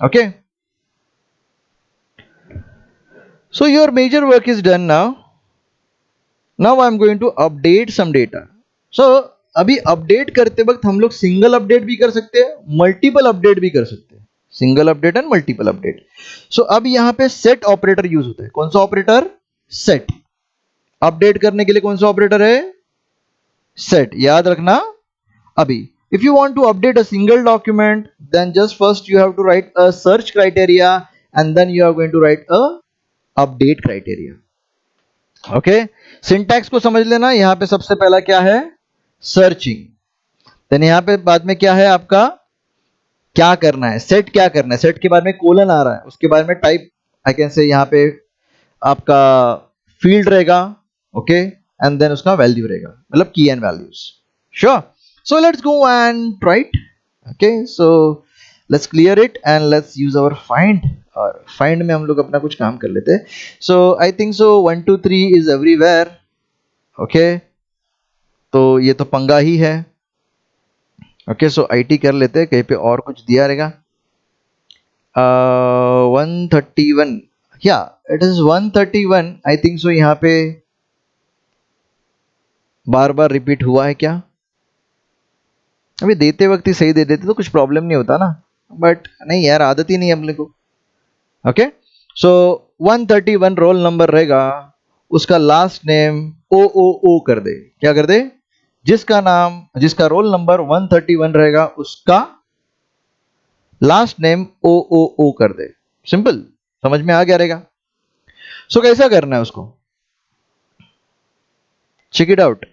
Okay, so your major work is done now. Now I am going to update some data. So अभी अपडेट करते वक्त हम लोग सिंगल अपडेट भी कर सकते हैं, मल्टीपल अपडेट भी कर सकते हैं, single update and multiple update. So अब यहां पे सेट ऑपरेटर यूज होता है। कौन सा ऑपरेटर? सेट। अपडेट करने के लिए कौन सा ऑपरेटर है? सेट, याद रखना। अभी if you want to update a single document, then just first you have to write a search criteria and then you are going to write a update criteria. Okay, syntax को समझ लेना। यहां पे सबसे पहला क्या है? सर्चिंग। देन यहां पे बाद में क्या है आपका? क्या करना है? सेट क्या करना है? सेट के बाद में कोलन आ रहा है, उसके बाद में टाइप, आई कैन से यहां पे आपका फील्ड रहेगा। ओके, एंड देन उसका वैल्यू रहेगा, मतलब key and values. Sure, so let's go and write. Okay, so let's clear it and let's use our find. और फाइंड में हम लोग अपना कुछ काम कर लेते हैं। So I think so 123 is everywhere. Okay, तो ये तो पंगा ही है। ओके, सो आईटी कर लेते हैं, कहीं पे और कुछ दिया रहेगा। 131, या इट इज 131। आई थिंक सो यहाँ पे बार बार रिपीट हुआ है क्या? अभी देते वक्त ही सही दे देते तो कुछ प्रॉब्लम नहीं होता ना, बट नहीं यार, आदत ही नहीं है अपने को। ओके, सो 131 रोल नंबर रहेगा, उसका लास्ट नेम ओ ओ ओ कर दे। क्या कर दे? जिसका रोल नंबर 131 रहेगा उसका लास्ट नेम ओ ओ ओ कर दे। सिंपल, समझ में आ गया रहेगा। सो कैसा करना है उसको? Check it out.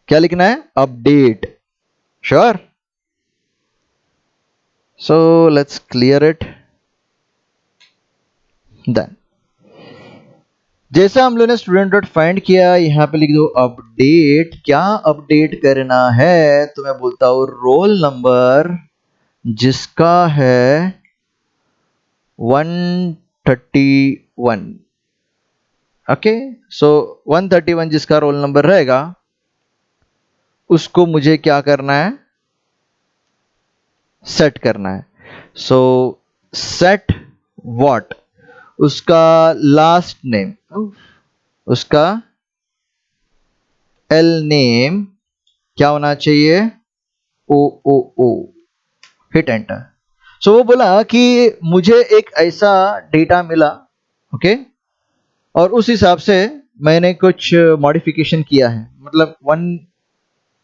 क्या लिखना है? Update. Sure, so let's clear it. देन जैसा हम लोगों ने स्टूडेंट डॉट फाइंड किया, यहां पे लिख दो अपडेट। क्या अपडेट करना है? तो मैं बोलता हूं रोल नंबर जिसका है 131। ओके, सो 131 जिसका रोल नंबर रहेगा उसको मुझे क्या करना है? सेट करना है। सो सेट व्हाट? उसका लास्ट नेम, उसका एल नेम क्या होना चाहिए? ओ ओ ओ। Hit enter. सो वो बोला कि मुझे एक ऐसा डेटा मिला, ओके, और उस हिसाब से मैंने कुछ मॉडिफिकेशन किया है। मतलब one,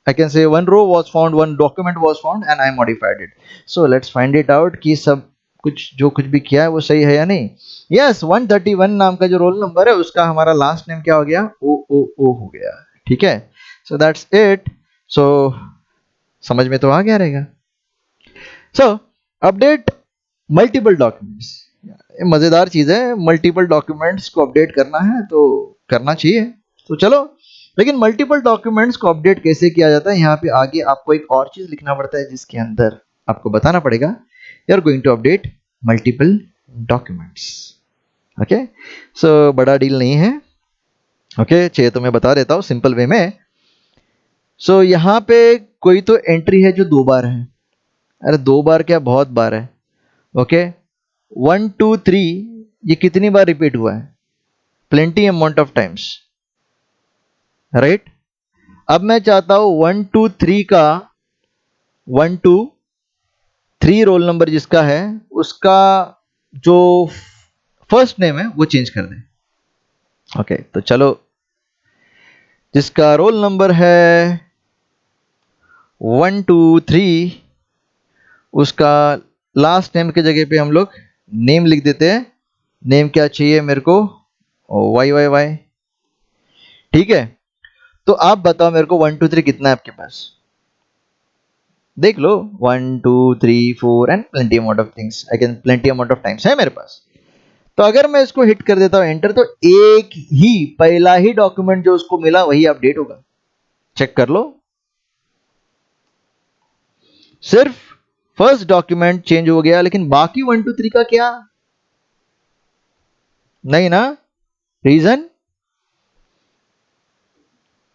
I can say one row was found, one document was found and I modified it. So let's find it out कि सब कुछ जो कुछ भी किया है वो सही है या नहीं। Yes, 131 नाम का जो रोल नंबर है उसका हमारा लास्ट नेम क्या हो गया? ओ ओ ओ हो गया। ठीक है, सो दैट्स इट। सो समझ में तो आ गया रहेगा। सो अपडेट मल्टीपल डॉक्यूमेंट्स, मजेदार चीज है। मल्टीपल डॉक्यूमेंट्स को अपडेट करना है तो करना चाहिए। तो चलो, लेकिन मल्टीपल डॉक्यूमेंट्स को अपडेट कैसे किया जाता है, यहाँ पे आगे आपको एक और चीज लिखना पड़ता है जिसके अंदर आपको बताना पड़ेगा you are going to update multiple documents. Okay, so बड़ा डील नहीं है। ओके, चाहिए तो मैं बता देता हूँ सिंपल वे में। सो यहाँ पे कोई तो एंट्री है जो 2 बार है। अरे 2 बार क्या, बहुत बार है। ओके, 1 2 3 ये कितनी बार रिपीट हुआ है? Plenty amount of times, right. अब मैं चाहता हूं 1 2 3 का 1 2 3 रोल नंबर जिसका है उसका जो फर्स्ट नेम है वो चेंज कर दें। ओके, तो चलो, जिसका रोल नंबर है 1 2 3, उसका लास्ट नेम की जगह पे हम लोग नेम लिख देते हैं। नेम क्या चाहिए मेरे को? वाई वाई वाई, ठीक है। तो आप बताओ मेरे को 1 2 3 कितना है आपके पास? देख लो, 1 2 3 4 and plenty amount of things, again plenty amount of times है मेरे पास। तो अगर मैं इसको हिट कर देता हूं एंटर, तो एक ही पहला ही डॉक्यूमेंट जो उसको मिला वही अपडेट होगा। चेक कर लो, सिर्फ फर्स्ट डॉक्यूमेंट चेंज हो गया, लेकिन बाकी 1 2 3 का क्या? नहीं ना। Reason,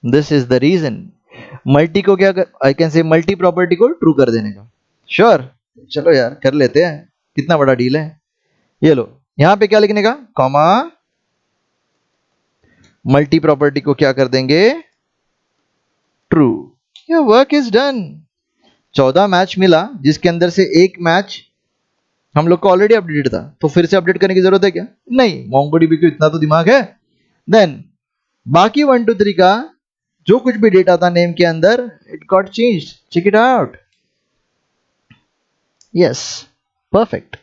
this is the reason. Multi को क्या कर, I can say multi property को ट्रू कर देने का। श्योर, चलो यार कर लेते हैं, कितना बड़ा डील है। ये लो, यहां पे क्या लिखने का? कॉमा, मल्टी प्रॉपर्टी को क्या कर देंगे? True. Your work is done. 14 match मिला, जिसके अंदर से एक मैच हम लोग को ऑलरेडी अपडेटेड था, तो फिर से अपडेट करने की जरूरत है क्या? नहीं, मोंगोडीबी को इतना तो दिमाग है। देन बाकी 1 2 3 का जो कुछ भी डेटा था नेम के अंदर, it got changed. Check it out. Yes, perfect.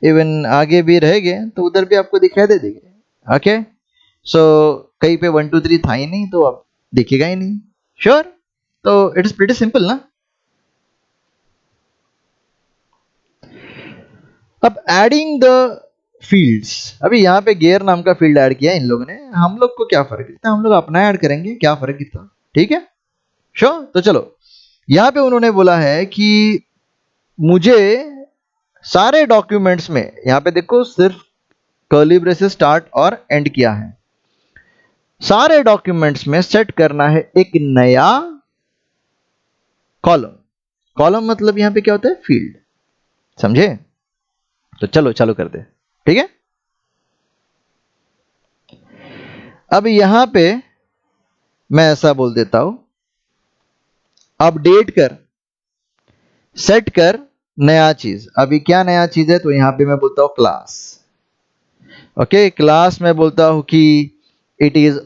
Even आगे भी रहेंगे तो उधर भी आपको दिखाई दे देंगे। ओके, सो कहीं पे 1 2 3 था ही नहीं तो अब दिखेगा ही नहीं। श्योर, तो इट इज प्रीटी सिंपल ना। अब एडिंग द फील्ड्स, अभी यहाँ पे गेयर नाम का फील्ड ऐड किया इन लोगों ने, हम लोग को क्या फर्क दिखता है? हम लोग अपना ऐड करेंगे, क्या फर्क दिखता? ठीक है, श्योर। तो चलो, यहाँ पे उन्होंने बोला है कि मुझे सारे डॉक्यूमेंट्स में, यहाँ पे देखो सिर्फ कर्ली ब्रेसेस स्टार्ट और एंड किया है, सारे डॉक्यूमेंट्स में सेट करना है एक नया कॉलम। कॉलम मतलब यहां पे क्या होता है? फील्ड, समझे? तो चलो चालू कर दे, ठीक है। अब यहां पे मैं ऐसा बोल देता हूं, अपडेट कर, सेट कर नया चीज। अभी क्या नया चीज है? तो यहां पे मैं बोलता हूं क्लास। ओके, क्लास में बोलता हूं कि इट इज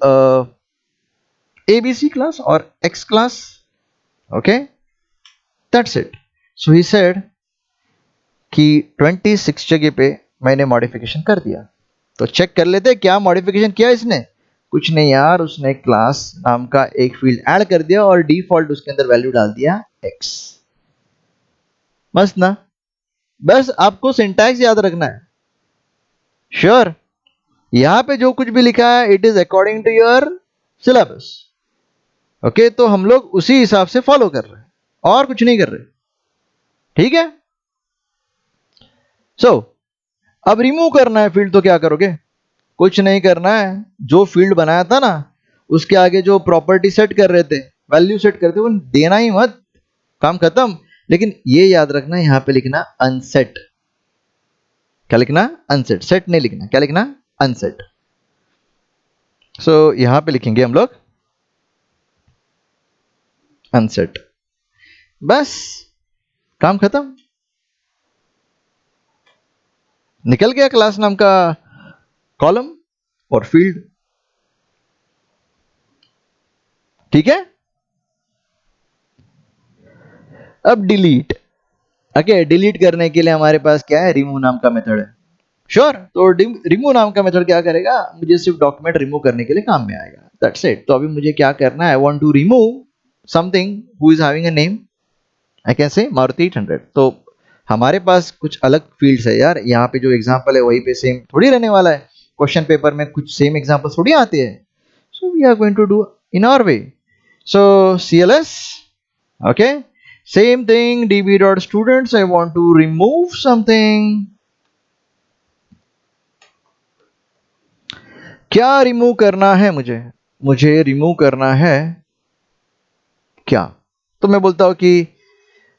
एबीसी क्लास और x class. Okay, that's it. So he said कि 26 जगह पे मैंने मॉडिफिकेशन कर दिया। तो चेक कर लेते हैं क्या मॉडिफिकेशन किया इसने। कुछ नहीं यार, उसने क्लास नाम का एक फील्ड ऐड कर दिया और डिफॉल्ट उसके अंदर वैल्यू डाल दिया x। मस्त ना। बस आपको सिंटैक्स याद रखना है। श्योर, यहां पे जो कुछ भी लिखा है it is according to your syllabus. Okay, तो हम लोग उसी हिसाब से फॉलो कर रहे हैं और कुछ नहीं कर रहे, ठीक है। सो अब रिमूव करना है फील्ड, तो क्या करोगे? कुछ नहीं करना है, जो फील्ड बनाया था ना उसके आगे जो प्रॉपर्टी सेट कर रहे थे, वैल्यू सेट करते, वो देना ही मत, काम खत्म। लेकिन ये याद रखना, यहां पे लिखना अनसेट। क्या लिखना? अनसेट। सेट नहीं लिखना, क्या लिखना? अनसेट। सो यहां पे लिखेंगे हम लोग अनसेट, बस काम खत्म। निकल गया क्लास नाम का कॉलम और फील्ड, ठीक है। अब डिलीट। ओके, डिलीट करने के लिए हमारे पास क्या है? रिमूव नाम का मेथड है। श्योर, तो रिमूव नाम का मेथड क्या करेगा? मुझे सिर्फ डॉक्यूमेंट रिमूव करने के लिए काम में आएगा, दैट्स इट। तो अभी मुझे क्या करना है? I want to remove something who is having a name, I can say Maruti 800। तो हमारे पास कुछ अलग फील्ड्स है यार, यहाँ पे जो एग्जांपल है वहीं पे सेम थोड़ी रहने वाला है। क्वेश्चन पेपर में कुछ सेम एग्जांपल थोड़ी आते हैं। So we are going to do in our way. So CLS, okay, same thing, db.students, I want to remove something। क्या रिमूव करना है मुझे? मुझे रिमूव करना है क्या? तो मैं बोलता हूं कि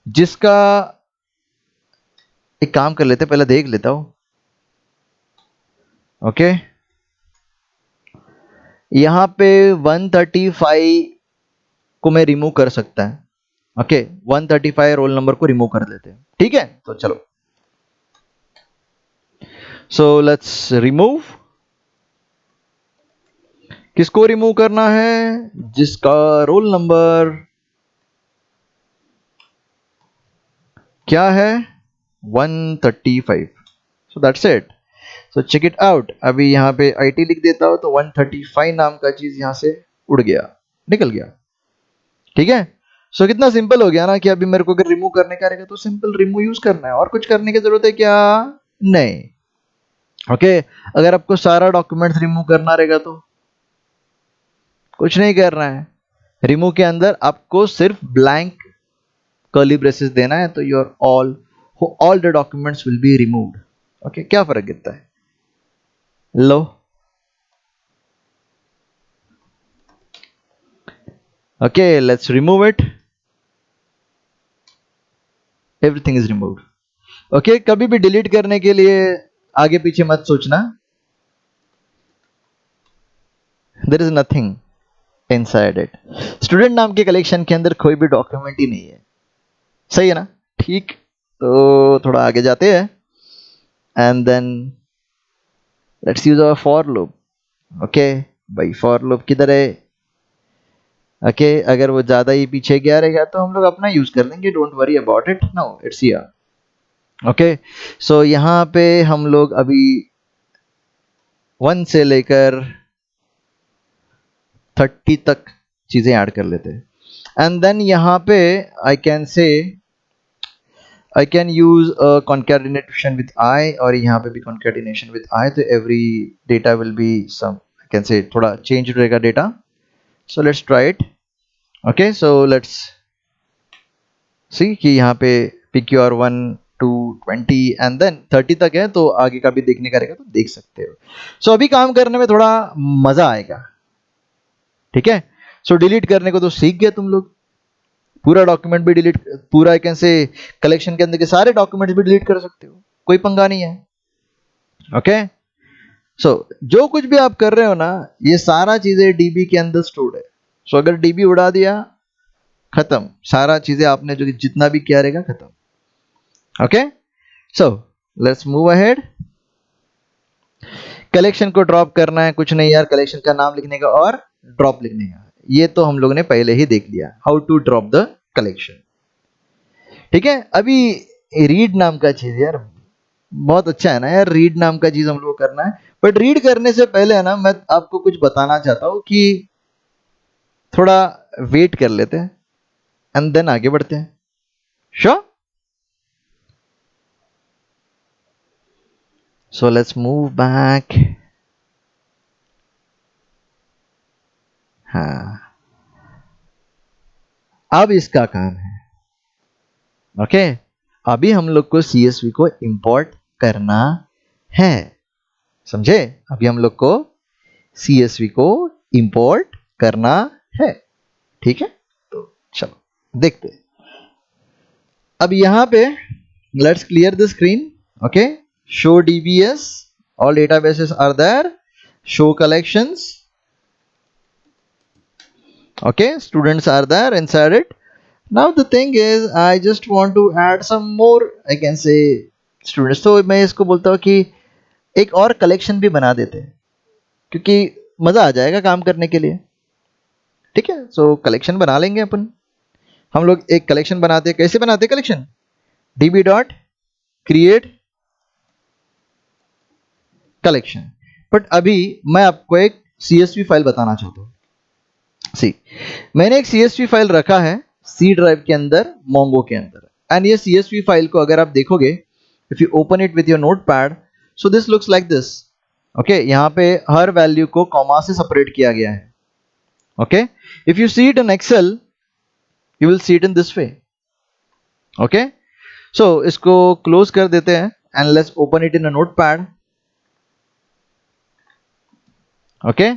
जिसका, एक काम कर लेते, पहले देख लेता हूं। ओके, यहाँ पे 135 को मैं रिमूव कर सकता है। ओके, 135 रोल नंबर को रिमूव कर देते हैं। ठीक है, तो चलो, सो लेट्स रिमूव। किसको रिमूव करना है? जिसका रोल नंबर क्या है, 135। So that's it. So check it out. अभी यहाँ पे IT लिख देता हूं तो 135 नाम का चीज यहां से उड़ गया, निकल गया। ठीक है, सो कितना सिंपल हो गया ना कि अभी मेरे को अगर रिमूव करने का रहेगा तो सिंपल रिमूव यूज करना है, और कुछ करने की जरूरत है क्या? नहीं। ओके, अगर आपको सारा डॉक्यूमेंट्स रिमूव करना रहेगा तो कुछ नहीं करना है। रिमूव के अंदर आपको सिर्फ ब्लैंक कर्ली ब्रेसेस देना है, तो your all the documents will be removed. Okay, क्या फर्क गिरता है? लो, okay, let's remove it. Everything is removed. Okay, कभी भी डिलीट करने के लिए आगे पीछे मत सोचना, there is nothing inside it. Student नाम के कलेक्शन के अंदर कोई भी डॉक्यूमेंट ही नहीं है। सही है ना? ठीक, तो थोड़ा आगे जाते हैं and then let's use our for loop. Okay भाई, फॉर लूप किधर है? ओके, अगर वो ज्यादा ही पीछे गया रहेगा तो हम लोग अपना यूज कर लेंगे, don't worry about it. Now it's here. Okay, so यहाँ पे हम लोग अभी 1 से लेकर 30 तक चीजें ऐड कर लेते हैं, एंड देन यहाँ पे आई कैन से आई can use concatenation with I, और यहाँ पे भी concatenation with I, तो every data will be some, I can say थोड़ा change रहेगा data. So let's try it. Okay, so let's see कि यहाँ पे PQR1 to 20 and then 30 तक है, तो आगे का भी देखने का रहेगा तो देख सकते हो। So अभी काम करने में थोड़ा मजा आएगा। ठीक है, सो डिलीट करने को तो सीख गए तुम लोग, पूरा डॉक्यूमेंट भी डिलीट, पूरा आई कैन से कलेक्शन के अंदर के सारे डॉक्यूमेंट्स भी डिलीट कर सकते हो, कोई पंगा नहीं है। ओके, सो जो कुछ भी आप कर रहे हो ना, ये सारा चीजें डीबी के अंदर स्टोर्ड है। सो अगर डीबी उड़ा दिया, खत्म, सारा चीजें आपने जो जितना भी किया रहेगा खत्म। Okay, so let's move ahead. Collection को ड्रॉप करना है, कुछ नहीं यार, कलेक्शन का नाम लिखने का और ड्रॉप लिखने का, ये तो हम लोगों ने पहले ही देख लिया, how to drop the collection. ठीक है, अभी रीड नाम का चीज यार बहुत अच्छा है ना यार, रीड नाम का चीज हम लोग को करना है। बट रीड करने से पहले है ना, मैं आपको कुछ बताना चाहता हूं कि थोड़ा वेट कर लेते हैं एंड देन आगे बढ़ते हैं। Sure, so let's move back. हाँ, अब इसका काम है। ओके, अभी हम लोग को CSV को इंपोर्ट करना है, समझे? अभी हम लोग को CSV को इंपोर्ट करना है। ठीक है, तो चलो देखते हैं। अब यहां पे let's clear the screen. Okay, show DBS, all databases are there, show collections। okay, students are there inside it। now the thing is I just want to add some more, I can say students, तो मैं इसको बोलता हूँ कि एक और collection भी बना देते हैं, क्योंकि मजा आ जाएगा काम करने के लिए। ठीक है, सो कलेक्शन बना लेंगे अपन। हम लोग एक कलेक्शन बनाते हैं, कैसे बनाते हैं collection? db dot create collection. But अभी मैं आपको एक CSV फाइल बताना चाहता हूँ। सी, मैंने एक CSV फाइल रखा है C ड्राइव के अंदर, मोंगो के अंदर, एंड ये CSV फाइल को अगर आप देखोगे, if you open it with your notepad, so this looks like this. Okay, यहाँ पे हर वैल्यू को कॉमा से सेपरेट किया गया है। Okay, if you see it in Excel, you will see it in this way. Okay, so इसको close कर देते हैं and let's open it in a notepad. Okay,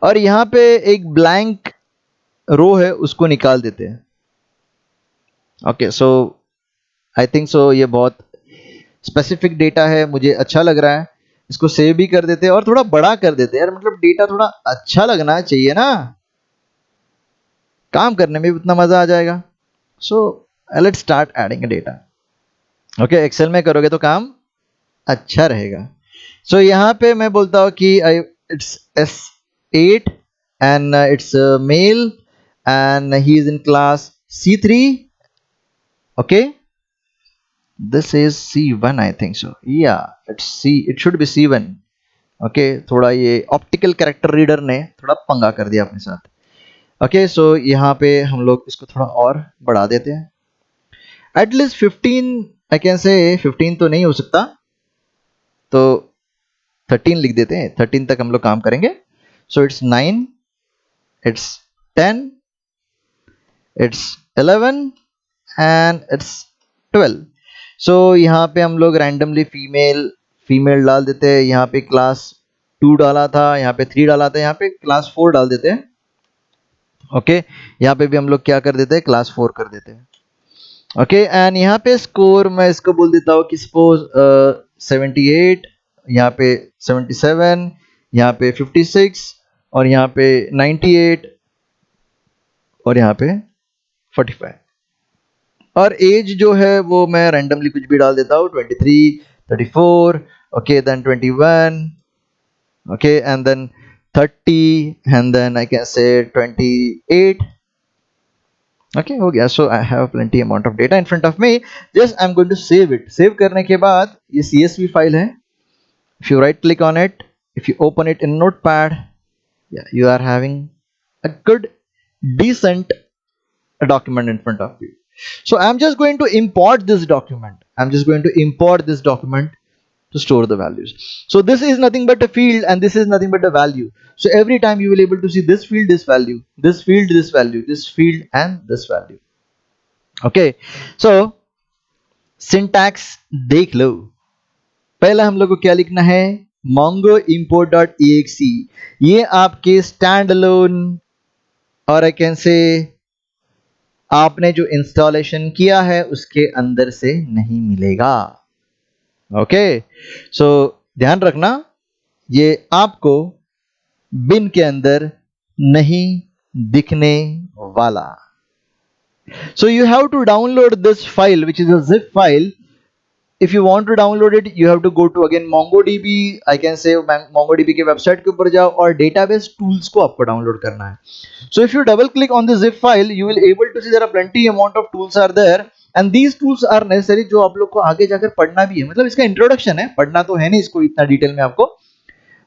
और यहाँ पे एक ब्लैंक रो है, उसको निकाल देते हैं। ओके, सो आई थिंक सो ये बहुत स्पेसिफिक डेटा है, मुझे अच्छा लग रहा है। इसको सेव भी कर देते हैं और थोड़ा बड़ा कर देते हैं यार, मतलब डेटा थोड़ा अच्छा लगना चाहिए ना, काम करने में भी उतना मजा आ जाएगा। So let's start adding data. Okay, Excel में करोगे तो काम अच्छा रहेगा। सो यहाँ पे मैं बोलता हूँ कि it's S8 and it's male and he is in class C3। Okay, this is C1 I think so, yeah it's it should be C1। Okay, थोड़ा ये ऑप्टिकल कैरेक्टर रीडर ने थोड़ा पंगा कर दिया अपने साथ। ओके, सो यहाँ पे हम लोग इसको थोड़ा और बढ़ा देते हैं, एटलीस्ट 15 आई कैन से। 15 तो नहीं हो सकता, तो 13 लिख देते हैं, 13 तक हम लोग काम करेंगे। So it's 9, it's 10, it's 11 and it's 12। सो यहाँ पे हम लोग रैंडमली फीमेल फीमेल डाल देते हैं, यहाँ पे क्लास 2 डाला था, यहाँ पे 3 डाला था, यहाँ पे क्लास 4 डाल देते हैं। ओके, यहाँ पे भी हम लोग क्या कर देते हैं, क्लास 4 कर देते हैं। ओके, एंड यहाँ पे स्कोर मैं इसको बोल देता हूँ कि सपोज 78, यहाँ पे 77, यहाँ पे 56 और यहाँ पे 98 और यहाँ पे 45। और एज जो है वो मैं रैंडमली कुछ भी डाल देता हूँ, 23, 34, okay then 21, okay and then 30 and then I can say 28। Okay, हो गया। So I have plenty amount of data in front of me, just I am going to save it. Save करने के बाद ये CSV फाइल है, if you right click on it, if you open it in notepad, you are having a good decent document in front of you. So I'm just going to import this document. I'm just going to import this document to store the values. So this is nothing but a field and this is nothing but a value. So every time you will able to see this field, this value, this field, this value, this field and this value. Okay, so syntax देख लो। पहला हम लोग को क्या लिखना है, mongo import.exe। ये आपके स्टैंड अलोन और आई कैन से आपने जो इंस्टॉलेशन किया है उसके अंदर से नहीं मिलेगा। ओके, सो ध्यान रखना ये आपको बिन के अंदर नहीं दिखने वाला। So you have to download this file which is a zip file. If you want to download it, you have to go to again MongoDB, I can say MongoDB के वेबसाइट के ऊपर जाओ और डेटाबेस टूल्स को आपको download करना है। So if you double click on the zip file, you will able to see there are plenty amount of tools are there and these tools are necessary जो आप लोग को आगे जाकर पढ़ना भी है। मतलब इसका इंट्रोडक्शन है, पढ़ना तो है नहीं इसको इतना डिटेल में आपको,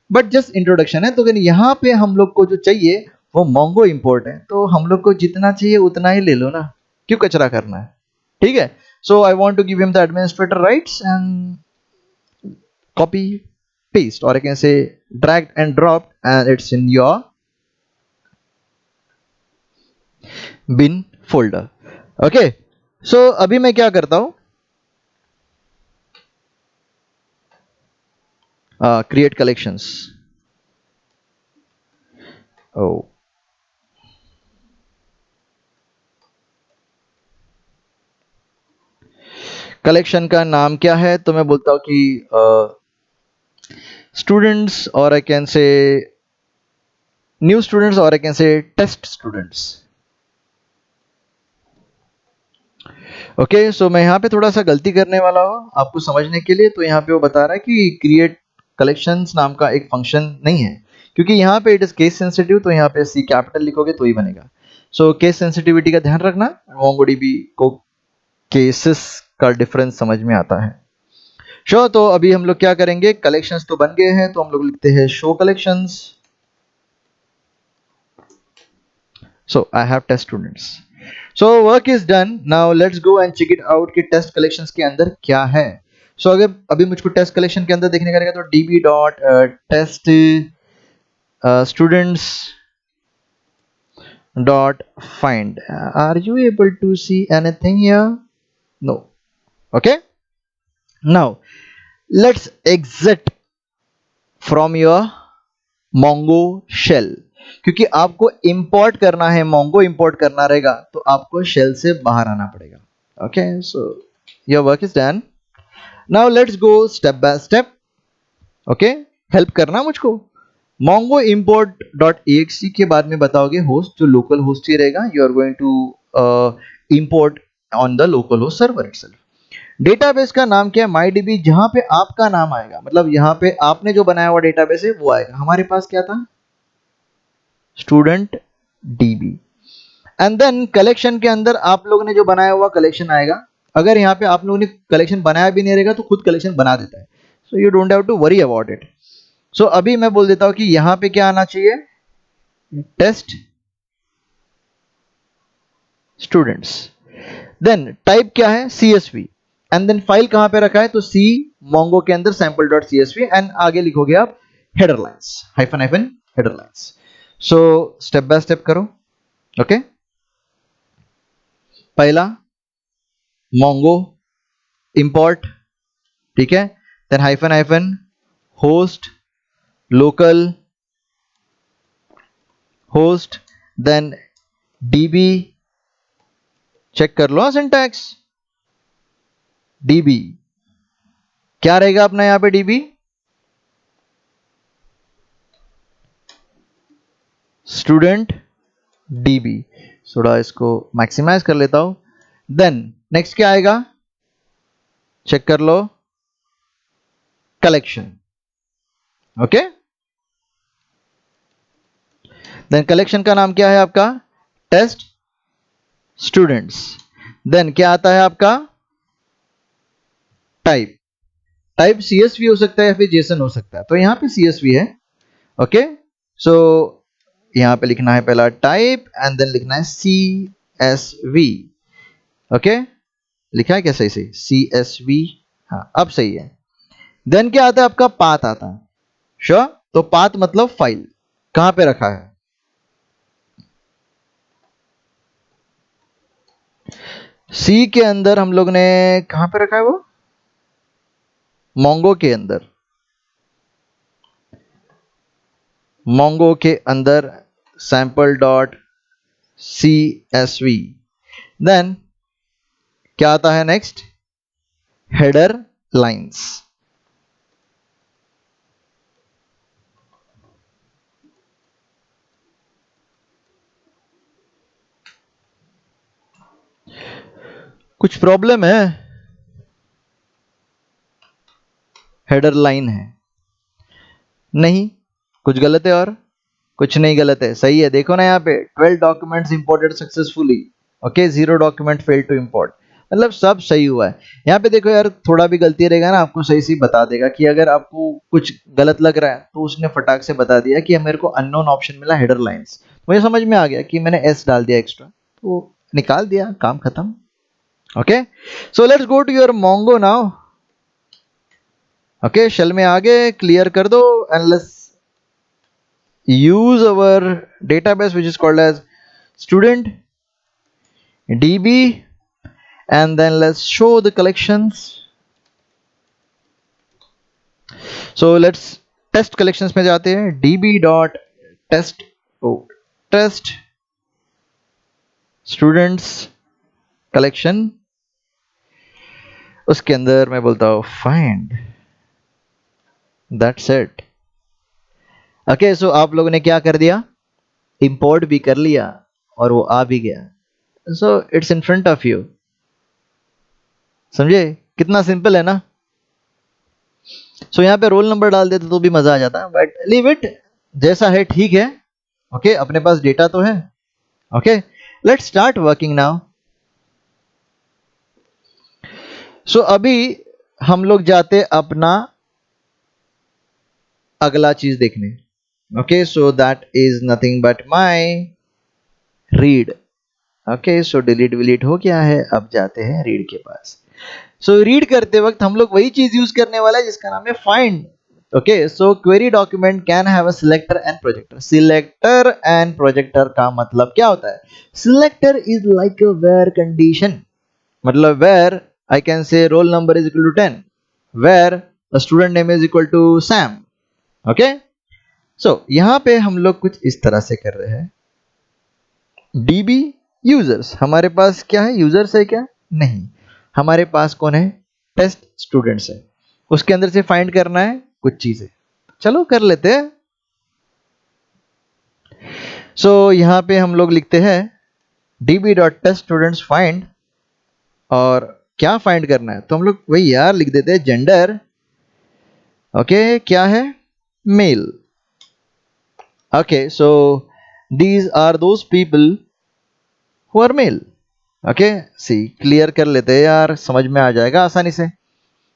बट जस्ट इंट्रोडक्शन है। तो अगर यहाँ पे हम लोग को जो चाहिए वो Mongo import है, तो हम लोग को जितना चाहिए उतना ही ले लो ना, क्यों कचरा करना है, ठीक है। So I want to give him the administrator rights and copy paste, or I can say drag and drop, and it's in your bin folder. Okay, so अभी मैं क्या करता हूँ, create collections। oh कलेक्शन का नाम क्या है, तो मैं बोलता हूँ कि स्टूडेंट्स और I can say new students और I can say test students. Okay, so मैं यहाँ पे थोड़ा सा गलती करने वाला हूँ आपको समझने के लिए। तो यहाँ पे वो बता रहा है कि क्रिएट कलेक्शंस नाम का एक फंक्शन नहीं है, क्योंकि यहाँ पे इट इज केस सेंसिटिव, तो यहाँ पे C कैपिटल लिखोगे तो ही बनेगा। सो केस सेंसिटिविटी का ध्यान रखना, MongoDB को केसेस का डिफरेंस समझ में आता है। शो तो अभी हम लोग क्या करेंगे, कलेक्शंस तो बन गए हैं, तो हम लोग लिखते हैं show collections. So I have test students. So work is done, now let's go and check it out कि टेस्ट कलेक्शंस के अंदर क्या है। सो अगर अभी मुझको टेस्ट कलेक्शन के अंदर देखने का रहेगा तो db dot test students dot find. Are you able to see anything here? No. Okay, now let's exit from your Mongo shell, क्योंकि आपको इंपोर्ट करना है, Mongo इंपोर्ट करना रहेगा तो आपको शेल से बाहर आना पड़ेगा। Okay, so your work is done. Now let's go step by step. Okay, help करना मुझको। mongo import डॉट exe के बाद में बताओगे होस्ट, जो लोकल होस्ट ही रहेगा, you are going to import on the local host server itself. Database का नाम क्या है? MyDB, जहां पे आपका नाम आएगा, मतलब यहाँ पे आपने जो बनाया हुआ डेटाबेस है वो आएगा। हमारे पास क्या था? Student DB. And then collection के अंदर आप लोगों ने जो बनाया हुआ कलेक्शन आएगा। अगर यहाँ पे आप लोगों ने कलेक्शन बनाया भी नहीं रहेगा तो खुद कलेक्शन बना देता है, so you don't have to worry about it. So अभी मैं बोल देता हूं कि यहाँ पे क्या आना चाहिए? Test students. देन टाइप क्या है? CSV। एंड देन फाइल कहां पे रखा है? तो सी मोंगो के अंदर सैंपल डॉट CSV, एंड आगे लिखोगे आप header lines, hyphen hyphen header lines. So step by step करो। ओके, पहला मोंगो इंपोर्ट, ठीक है। Then hyphen hyphen host local host, then DB, चेक कर लो सिंटैक्स। डीबी क्या रहेगा अपना यहां पे? DB student DB. थोड़ा इसको मैक्सिमाइज कर लेता हूं। देन नेक्स्ट क्या आएगा? चेक कर लो, कलेक्शन। ओके, देन कलेक्शन का नाम क्या है आपका? Test students. देन क्या आता है आपका? टाइप। टाइप CSV हो सकता है या फिर जेसन हो सकता है, तो यहां पे CSV है। ओके, सो यहां पे लिखना है पहला टाइप, एंड देन लिखना है CSV। ओके, लिखा है क्या सही से? CSV। हाँ, अब सही है। देन क्या आता है आपका? पाथ आता है। श्योर, तो पाथ मतलब फाइल कहां पे रखा है? सी के अंदर हम लोग ने कहां पे रखा है वो? मोंगो के अंदर। मोंगो के अंदर सैंपल डॉट CSV। देन क्या आता है नेक्स्ट? Header lines. कुछ प्रॉब्लम है? हेडर लाइन है? नहीं। कुछ गलत है? और कुछ नहीं गलत है, सही है। देखो ना यहाँ पे 12 documents imported successfully. Okay, 0 document fail to import, मतलब सब सही हुआ है। यहाँ पे देखो यार, थोड़ा भी गलती रहेगा ना आपको सही से बता देगा कि अगर आपको कुछ गलत लग रहा है तो उसने फटाक से बता दिया कि मेरे को अननोन ऑप्शन मिला हेडर लाइंस, मुझे समझ में आ गया कि मैंने एस डाल दिया एक्स्ट्रा, तो निकाल दिया, काम खत्म। Okay, so let's go to your Mongo now. Okay, shell में आगे क्लियर कर दो, and let's use our database which is called as student db, and then let's show the collections. So let's test collections में जाते हैं। db dot test, test students collection, उसके अंदर मैं बोलता हूँ find, that's it। ओके, सो आप लोगों ने क्या कर दिया? इंपोर्ट भी कर लिया और वो आ भी गया। So it's in front of you. समझे कितना सिंपल है ना? सो यहाँ पे रोल नंबर डाल देते तो भी मजा आ जाता, बट लीव इट, जैसा है ठीक है। ओके, अपने पास डेटा तो है। Okay, let's start working now. So अभी हम लोग जाते अपना अगला चीज देखने। Okay, so that is nothing but my read. Okay, so delete विलीट हो गया है, अब जाते हैं रीड के पास। सो रीड करते वक्त हम लोग वही चीज यूज करने वाला है जिसका नाम है find. Okay, so query document can have a selector and projector. Selector and projector का मतलब क्या होता है? Selector is like a where condition, मतलब where I can say roll number is equal to 10, where student name is equal to Sam. Okay, so यहां पे हम लोग कुछ इस तरह से कर रहे हैं। डीबी यूजर्स, हमारे पास क्या है? यूजर्स है क्या? नहीं, हमारे पास कौन है? टेस्ट स्टूडेंट्स है। उसके अंदर से फाइंड करना है कुछ चीजें, चलो कर लेते हैं। सो यहाँ पे हम लोग लिखते हैं db.teststudents_find, और क्या फाइंड करना है, तो हम लोग वही यार लिख देते हैं जेंडर। ओके, क्या है, male. Okay, so these are those people who are male. Okay, see clear कर लेते हैं यार, समझ में आ जाएगा आसानी से।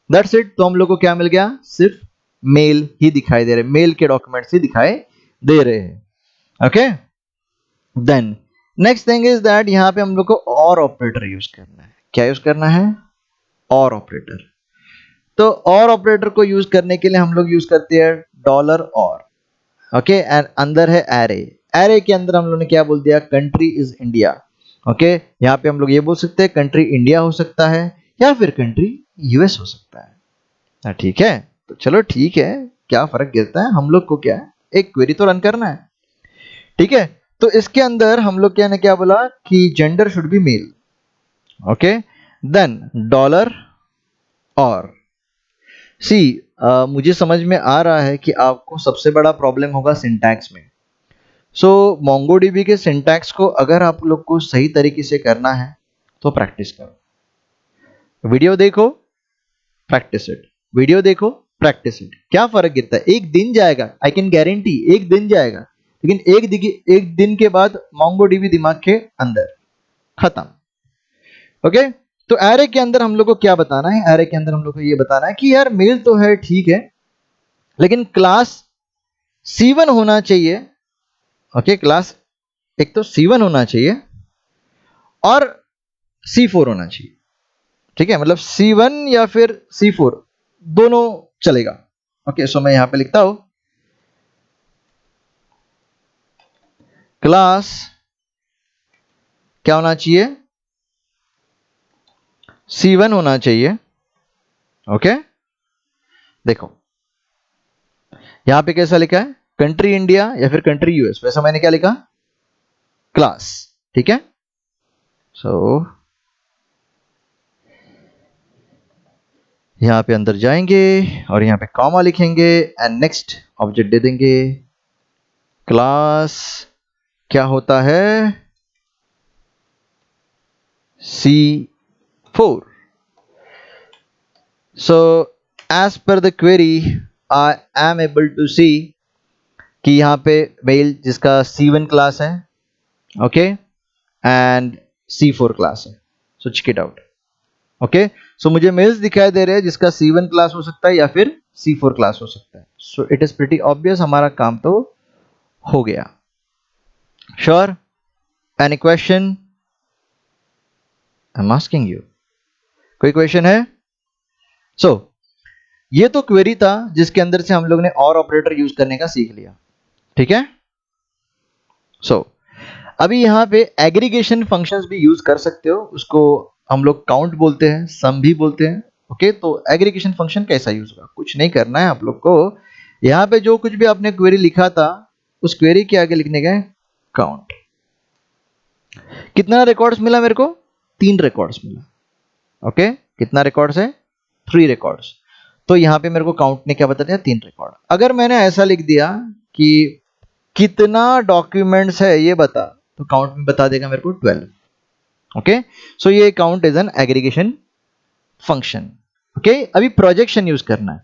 That's it. तो हम लोग को क्या मिल गया, सिर्फ मेल ही दिखाई दे रहे, मेल के डॉक्यूमेंट्स ही दिखाई दे रहे हैं। Okay, then next thing is that यहाँ पे हम लोग को और ऑपरेटर यूज करना है। क्या यूज करना है, और ऑपरेटर। तो और ऑपरेटर को यूज करने के लिए हम लोग यूज करते हैं डॉलर और। ओके, एंड अंदर है एरे। एरे के अंदर हम लोग ने क्या बोल दिया, कंट्री इज इंडिया। ओके, यहाँ पे हम लोग ये बोल सकते हैं कंट्री इंडिया हो सकता है, या फिर कंट्री यूएस हो सकता है। ठीक है, तो चलो ठीक है, क्या फर्क गिरता है, हम लोग को क्या है, एक क्वेरी तो रन करना है। ठीक है, तो इसके अंदर हम लोग क्या ने क्या बोला कि gender should be male. Okay, then dollar और। सी मुझे समझ में आ रहा है कि आपको सबसे बड़ा प्रॉब्लम होगा सिंटैक्स में। सो मोंगोडीबी के सिंटैक्स को अगर आप लोग को सही तरीके से करना है तो प्रैक्टिस करो, वीडियो देखो, प्रैक्टिस इट, वीडियो देखो, प्रैक्टिस इट। क्या फर्क गिरता है, एक दिन जाएगा, आई कैन गारंटी एक दिन जाएगा, लेकिन एक दिन के बाद मोंगोडीबी दिमाग के अंदर खत्म। ओके, तो एरे के अंदर हम लोग को क्या बताना है, एरे के अंदर हम लोग को ये बताना है कि यार मेल तो है ठीक है, लेकिन क्लास C1 होना चाहिए। ओके, क्लास एक तो C1 होना चाहिए और C4 होना चाहिए। ठीक है, मतलब C1 या फिर C4 दोनों चलेगा। ओके, सो मैं यहां पे लिखता हूं क्लास क्या होना चाहिए, C1 होना चाहिए। ओके, देखो यहां पे कैसा लिखा है, कंट्री इंडिया या फिर कंट्री यूएस, वैसा मैंने क्या लिखा, क्लास। ठीक है, सो यहां पे अंदर जाएंगे और यहां पे कॉमा लिखेंगे एंड नेक्स्ट ऑब्जेक्ट दे देंगे। क्लास क्या होता है, C4। So as per the query I am able to see कि यहाँ पे मेल जिसका C1 क्लास है, ओके, एंड C4 क्लास है। So check it out. Okay, so मुझे मेल्स दिखाई दे रहे हैं जिसका C1 क्लास हो सकता है या फिर C4 क्लास हो सकता है। सो इट इज प्रीटी ऑब्वियस, हमारा काम तो हो गया। Sure, any question, I am asking you, कोई क्वेश्चन है? सो ये तो क्वेरी था जिसके अंदर से हम लोग ने और ऑपरेटर यूज करने का सीख लिया। ठीक है, सो अभी यहाँ पे एग्रीगेशन फंक्शंस भी यूज कर सकते हो, उसको हम लोग काउंट बोलते हैं, सम भी बोलते हैं। ओके, तो एग्रीगेशन फंक्शन कैसा यूज होगा, कुछ नहीं करना है आप लोग को, यहाँ पे जो कुछ भी आपने क्वेरी लिखा था उस क्वेरी के आगे लिखने का काउंट। कितना रिकॉर्ड्स मिला मेरे को, 3 रिकॉर्ड्स मिला। ओके, कितना रिकॉर्ड्स है, 3 रिकॉर्ड्स। तो यहाँ पे मेरे को काउंट ने क्या बता दिया, 3 रिकॉर्ड। अगर मैंने ऐसा लिख दिया कि कितना डॉक्यूमेंट्स है ये बता, तो काउंट में बता देगा मेरे को 12। ओके, सो ये count is an aggregation function. Okay, अभी प्रोजेक्शन यूज करना है।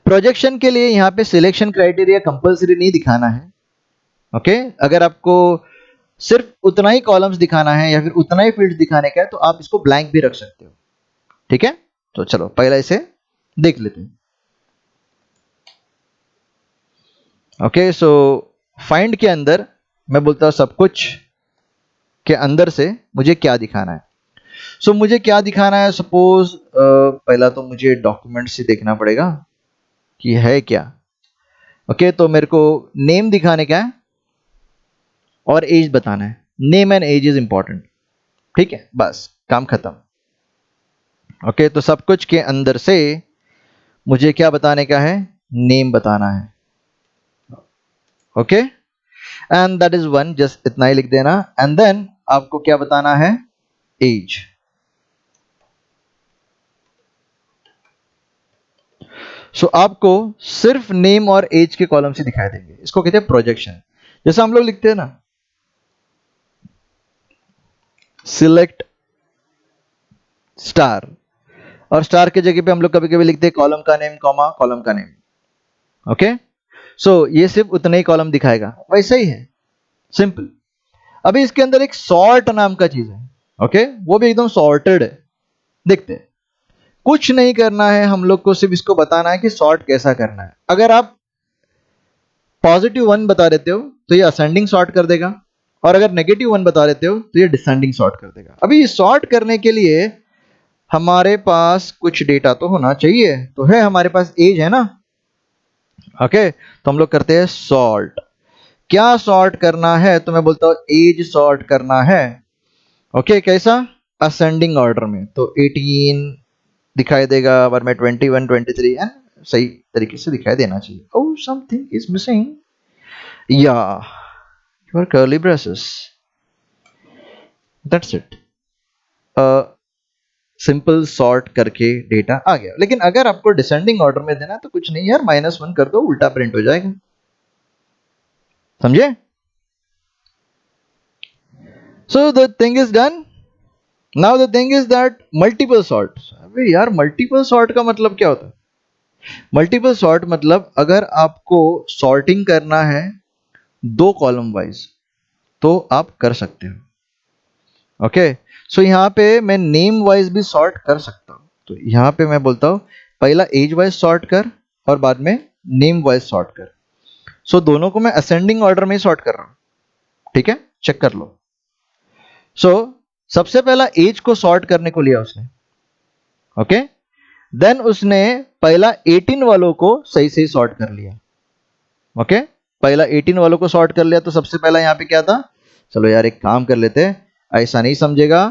प्रोजेक्शन के लिए यहाँ पे सिलेक्शन क्राइटेरिया कंपलसरी नहीं दिखाना है। ओके, अगर आपको सिर्फ उतना ही कॉलम्स दिखाना है या फिर उतना ही फील्ड्स दिखाने का है तो आप इसको ब्लैंक भी रख सकते हो। ठीक है, तो चलो पहला इसे देख लेते हैं। ओके, सो फाइंड के अंदर मैं बोलता हूं सब कुछ के अंदर से मुझे क्या दिखाना है। सो मुझे क्या दिखाना है, सपोज पहला तो मुझे डॉक्यूमेंट से देखना पड़ेगा कि है क्या। ओके, तो मेरे को नेम दिखाने का है और एज बताना है, name and age is important. ठीक है, बस काम खत्म। ओके, तो सब कुछ के अंदर से मुझे क्या बताने का है, नेम बताना है। Okay, and that is one, just इतना ही लिख देना। एंड देन आपको क्या बताना है, एज। सो आपको सिर्फ नेम और एज के कॉलम से दिखाई देंगे, इसको कहते हैं प्रोजेक्शन। जैसा हम लोग लिखते हैं ना, सिलेक्ट स्टार, और स्टार के जगह पे हम लोग कभी कभी लिखते हैं कॉलम का नेम कॉमा कॉलम का नेम। ओके, सो ये सिर्फ उतना ही कॉलम दिखाएगा, वैसा ही है, सिंपल। अभी इसके अंदर एक सॉर्ट नाम का चीज है, ओके, वो भी एकदम सॉर्टेड है। देखते हैं, कुछ नहीं करना है हम लोग को, सिर्फ इसको बताना है कि सॉर्ट कैसा करना है। अगर आप +1 बता देते हो तो ये असेंडिंग सॉर्ट कर देगा, और अगर -1 बता देते हो तो ये डिसेंडिंग सॉर्ट कर देगा। अभी सॉर्ट करने के लिए हमारे पास कुछ डेटा तो होना चाहिए, तो है हमारे पास एज है ना। ओके, तो हम लोग करते हैं सॉर्ट। क्या सॉर्ट करना है, तो मैं बोलता हूं एज सॉर्ट करना है। ओके, कैसा, असेंडिंग ऑर्डर में, तो 18 दिखाई देगा, बाद में 21 23 एंड सही तरीके से दिखाई देना चाहिए। ओह, समथिंग इज मिसिंग, या your curly braces, that's it. Simple sort करके डेटा आ गया। लेकिन अगर आपको डिसेंडिंग ऑर्डर में देना है तो कुछ नहीं यार, -1 कर दो, उल्टा प्रिंट हो जाएगा, समझे। So the thing is done. Now the thing is that multiple sort. अबे यार, मल्टीपल सॉर्ट का मतलब क्या होता है? मल्टीपल सॉर्ट मतलब अगर आपको सॉर्टिंग करना है 2 कॉलम वाइज तो आप कर सकते हो। ओके, सो यहाँ पे मैं नेम वाइज भी सॉर्ट कर सकता हूँ। तो यहाँ पे मैं बोलता हूँ पहला एज वाइज सॉर्ट कर और बाद में नेम वाइज सॉर्ट कर। सो दोनों को मैं असेंडिंग ऑर्डर में ही सॉर्ट कर रहा हूँ, ठीक है, चेक कर लो। सो सबसे पहला एज को सॉर्ट करने को लिया उसने, ओके, देन उसने पहला 18 वालों को सही से सॉर्ट कर लिया। ओके, पहला 18 वालों को सॉर्ट कर लिया, तो सबसे पहला यहाँ पे क्या था, चलो यार एक काम कर लेते हैं, ऐसा नहीं समझेगा।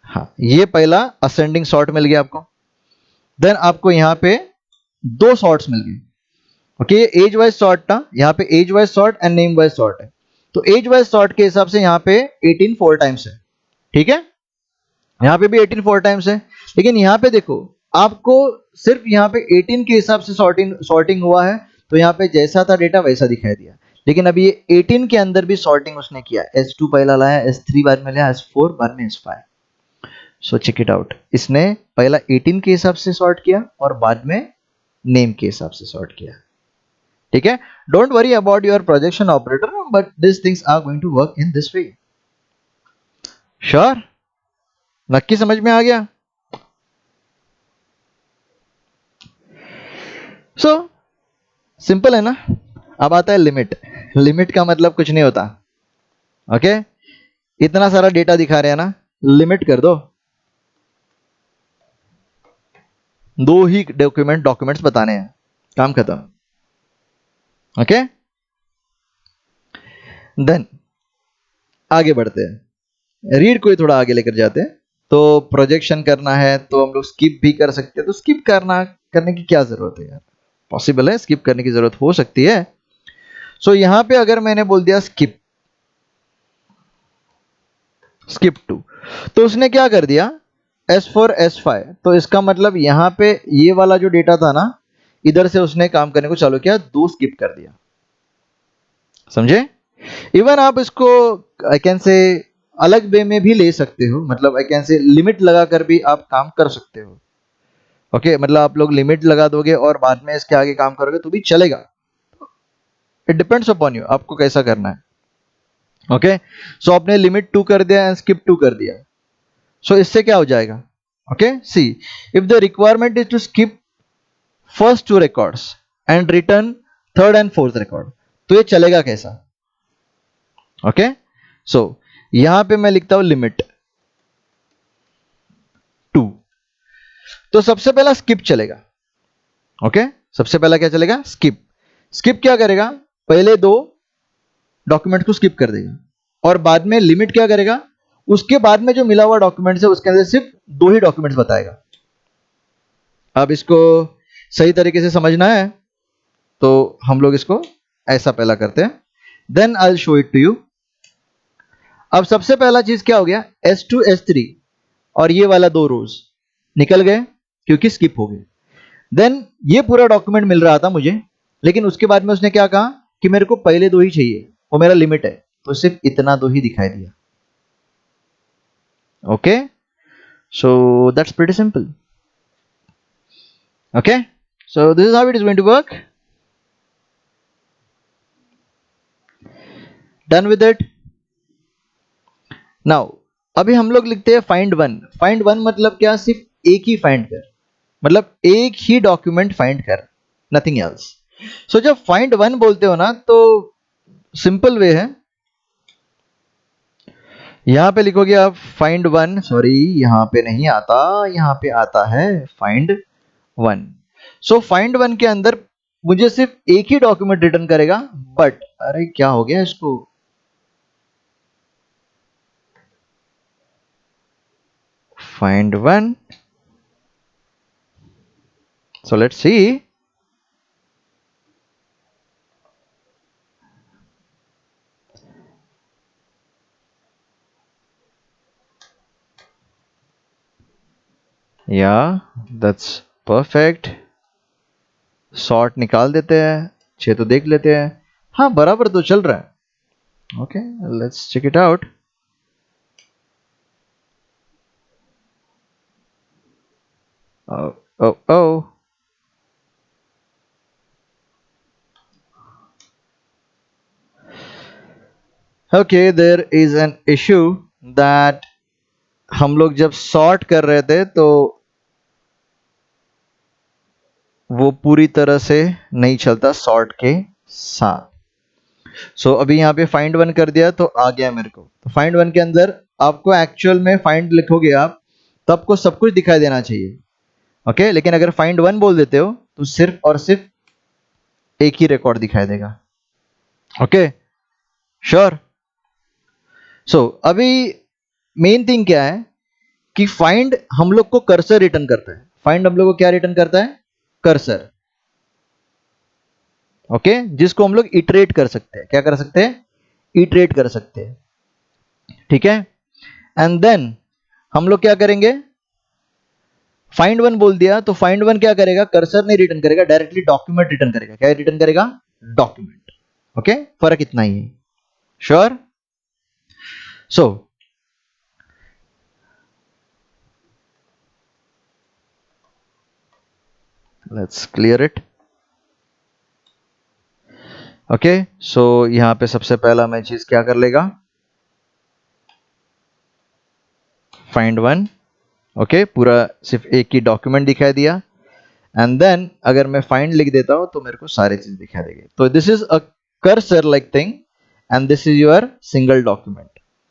हाँ, ये पहला असेंडिंग सॉर्ट मिल गया आपको। देन आपको यहाँ पे 2 सॉर्ट्स मिल गए। ओके, ये एज वाइज सॉर्ट था, यहाँ पे age wise sort and name wise sort है। तो एज वाइज सॉर्ट के हिसाब से यहाँ पे 18 4 टाइम्स है, ठीक है, यहाँ पे भी 18 4 टाइम्स है। लेकिन यहाँ पे देखो, आपको सिर्फ यहाँ पे 18 के हिसाब से सॉर्टिंग हुआ है, तो यहाँ पे जैसा था डेटा वैसा दिखाई दिया। लेकिन अभी ये 18 के अंदर भी सॉर्टिंग उसने किया, S2 पहला लाया, S3 बाद में लाया, S4 बाद में S5। So check it out, इसने पहला 18 के हिसाब से सॉर्ट किया और बाद में नेम के हिसाब से सॉर्ट किया, ठीक है। Don't worry about your projection operator, but this things are going to work in this way. Sure, नक्की समझ में आ गया। सो सिंपल है ना। अब आता है लिमिट। लिमिट का मतलब कुछ नहीं होता, ओके, इतना सारा डेटा दिखा रहे हैं ना, लिमिट कर दो, 2 ही डॉक्यूमेंट्स बताने हैं, काम खत्म। ओके, देन आगे बढ़ते हैं, रीड को ही थोड़ा आगे लेकर जाते हैं। तो प्रोजेक्शन करना है तो हम लोग स्किप भी कर सकते हैं, तो स्किप करने की क्या जरूरत है यार, पॉसिबल है, स्किप करने की जरूरत हो सकती है। सो यहां पे अगर मैंने बोल दिया स्किप टू, तो उसने क्या कर दिया, S4 S5, तो इसका मतलब यहां पे ये वाला जो डेटा था ना, इधर से उसने काम करने को चालू किया, 2 स्किप कर दिया, समझे। इवन आप इसको आई कैन से अलग वे में भी ले सकते हो, मतलब आई कैन से लिमिट लगाकर भी आप काम कर सकते हो। ओके, मतलब आप लोग लिमिट लगा दोगे और बाद में इसके आगे काम करोगे तो भी चलेगा, इट डिपेंड्स अपॉन यू, आपको कैसा करना है। ओके, सो आपने लिमिट 2 कर दिया एंड स्किप 2 कर दिया, सो इससे क्या हो जाएगा, okay, see, if the requirement is to skip first 2 records and return third and fourth record, तो ये चलेगा कैसा। ओके, सो यहां पे मैं लिखता हूं लिमिट 2, तो सबसे पहला स्किप चलेगा। ओके, सबसे पहला क्या चलेगा, स्किप। स्किप क्या करेगा, पहले 2 डॉक्यूमेंट को स्किप कर देगा, और बाद में लिमिट क्या करेगा, उसके बाद में जो मिला हुआ डॉक्यूमेंट है उसके अंदर सिर्फ 2 ही डॉक्यूमेंट्स बताएगा। अब इसको सही तरीके से समझना है तो हम लोग इसको ऐसा पहला करते हैं, then I will show it to you. अब सबसे पहला चीज क्या हो गया, S2 S3 और ये वाला 2 रोज निकल गए क्योंकि स्किप हो गए। देन ये पूरा डॉक्यूमेंट मिल रहा था मुझे, लेकिन उसके बाद में उसने क्या कहा कि मेरे को पहले दो ही चाहिए, वो मेरा लिमिट है, तो सिर्फ इतना दो ही दिखाई दिया। Okay, so that's pretty simple. Okay, so this is how it is going to work. Done with it. Now अभी हम लोग लिखते हैं फाइंड वन। फाइंड वन मतलब क्या, सिर्फ एक ही फाइंड कर, मतलब एक ही डॉक्यूमेंट फाइंड कर, नथिंग एल्स। सो जब फाइंड वन बोलते हो ना, तो सिंपल वे है, यहां पे लिखोगे आप फाइंड वन, सॉरी यहां पे नहीं आता, यहां पे आता है find one. So find one के अंदर मुझे सिर्फ एक ही डॉक्यूमेंट रिटर्न करेगा, बट अरे क्या हो गया इसको, फाइंड वन, सो लेट्स सी। या दैट्स परफेक्ट। सॉर्ट निकाल देते हैं, 6 तो देख लेते हैं, हाँ बराबर तो चल रहा है। Okay, let's check it out. Oh oh okay, there is an issue that हम लोग जब सॉर्ट कर रहे थे तो वो पूरी तरह से नहीं चलता सॉर्ट के साथ। सो अभी यहाँ पे फाइंड वन कर दिया तो आ गया मेरे को। तो फाइंड वन के अंदर आपको एक्चुअल में फाइंड लिखोगे आप तो आपको सब कुछ दिखाई देना चाहिए। ओके, लेकिन अगर फाइंड वन बोल देते हो तो सिर्फ और सिर्फ एक ही रिकॉर्ड दिखाई देगा। Okay, sure. सो अभी मेन थिंग क्या है कि फाइंड हम लोग को कर्सर रिटर्न करता है। फाइंड हम लोग को क्या रिटर्न करता है, कर्सर। ओके, जिसको हम लोग इटरेट कर सकते हैं, क्या कर सकते हैं, इटरेट कर सकते हैं। ठीक है, एंड देन हम लोग क्या करेंगे, फाइंड वन बोल दिया तो फाइंड वन क्या करेगा, कर्सर नहीं रिटर्न करेगा, डायरेक्टली डॉक्यूमेंट रिटर्न करेगा। क्या रिटर्न करेगा, डॉक्यूमेंट। ओके, फर्क इतना ही है। Sure. So let's clear it. Okay, so यहां पे सबसे पहला मैं चीज क्या कर लेगा, फाइंड वन। ओके, पूरा सिर्फ एक ही डॉक्यूमेंट दिखाई दिया, एंड देन अगर मैं फाइंड लिख देता हूं तो मेरे को सारी चीज दिखा देगी। तो this is a cursor like thing and this is your single document,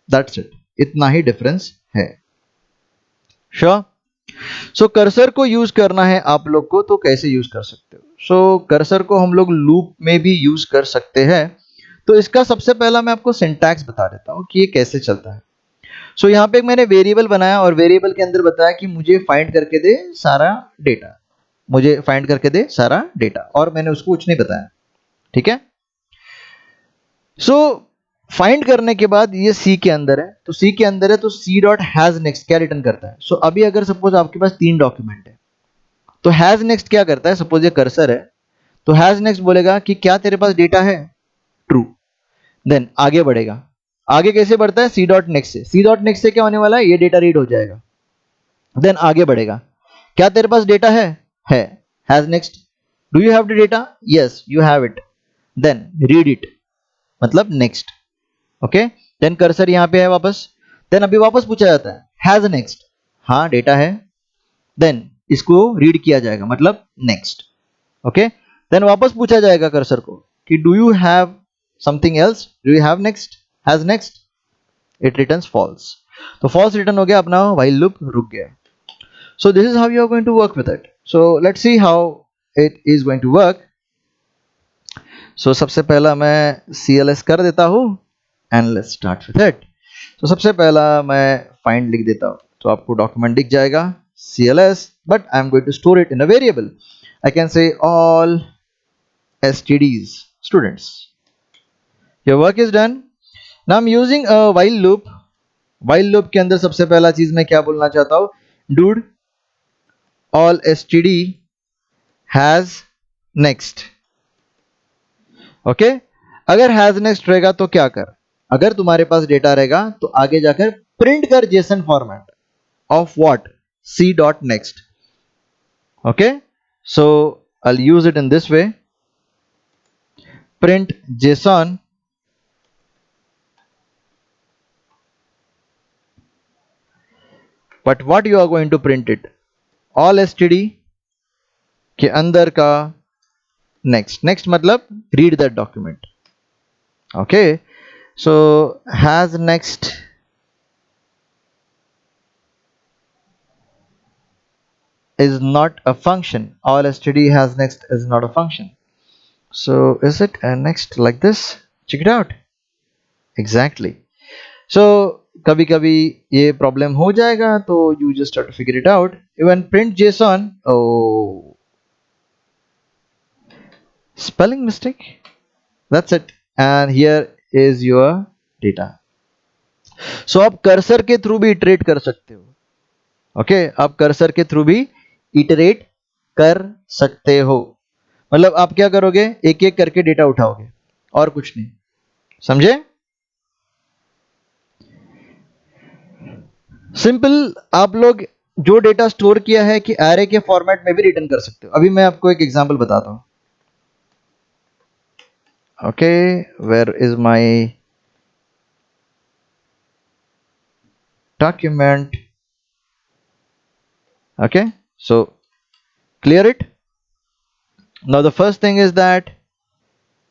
that's it. इतना ही डिफरेंस है। श्योर। सो कर्सर को यूज करना है आप लोग को, तो कैसे यूज कर सकते हो। सो कर्सर को हम लोग लूप में भी यूज कर सकते हैं। तो इसका सबसे पहला मैं आपको सिंटैक्स बता देता हूं कि ये कैसे चलता है। सो यहाँ पे मैंने वेरिएबल बनाया और वेरिएबल के अंदर बताया कि मुझे फाइंड करके दे सारा डेटा, मुझे फाइंड करके दे सारा डेटा, और मैंने उसको कुछ नहीं बताया। ठीक है, सो फाइंड करने के बाद ये सी के अंदर है, तो सी के अंदर है तो सी डॉट हैज नेक्स्ट क्या रिटर्न करता है। सो अभी अगर सपोज आपके पास 3 डॉक्यूमेंट है तो हैज नेक्स्ट क्या करता है, सपोज ये कर्सर है तो हैज नेक्स्ट बोलेगा कि क्या तेरे पास डेटा है, ट्रू। देन आगे बढ़ेगा, आगे कैसे बढ़ता है, सी डॉट नेक्स्ट से। सी डॉट नेक्स्ट से क्या होने वाला है, ये डेटा रीड हो जाएगा। देन आगे बढ़ेगा, क्या तेरे पास डेटा है, has next, do you have the data, yes you have it, then read it, मतलब नेक्स्ट। ओके, देन कर्सर यहां पे है वापस, देन अभी वापस पूछा जाता है हैज नेक्स्ट, हाँ डेटा है, देन इसको रीड किया जाएगा मतलब नेक्स्ट। ओके, देन वापस पूछा जाएगा कर्सर को कि do you have something else, do you have next, has next, it returns false. तो फॉल्स रिटर्न हो गया, अपना व्हाइल लूप रुक गया। So this is how you are going to work with it. So let's see how it is going to work. So सबसे पहला मैं CLS कर देता हूँ and let's start with it. So सबसे पहला मैं find लिख देता हूँ तो आपको डॉक्यूमेंट दिख जाएगा CLS, but I am going to store it in a variable. I can say all STDs students. Your work is done. Now I'm using a while loop. while loop के अंदर सबसे पहला चीज मैं क्या बोलना चाहता हूँ, dude all STD has next. Okay, अगर हैज नेक्स्ट रहेगा तो क्या कर, अगर तुम्हारे पास डेटा रहेगा तो आगे जाकर प्रिंट कर JSON format of what, c dot next. Okay, so I use it in this way, print json but what you are going to print it, all std के अंदर का next, next मतलब read that document। okay, so has next is not a function, all std has next is not a function, so is it a next like this, check it out exactly। so कभी कभी ये problem हो जाएगा तो you just have to figure it out, even print json, oh spelling mistake, that's it, and here is your data। so आप cursor के through भी iterate कर सकते हो। ओके, आप कर्सर के थ्रू भी इटरेट कर सकते हो, मतलब आप क्या करोगे, एक एक करके डेटा उठाओगे और कुछ नहीं, समझे? सिंपल, आप लोग जो डेटा स्टोर किया है कि एरे के फॉर्मेट में भी रिटर्न कर सकते हो। अभी मैं आपको एक एग्जांपल बताता हूं। Okay, where is my document? Okay, so clear it। now the first thing is that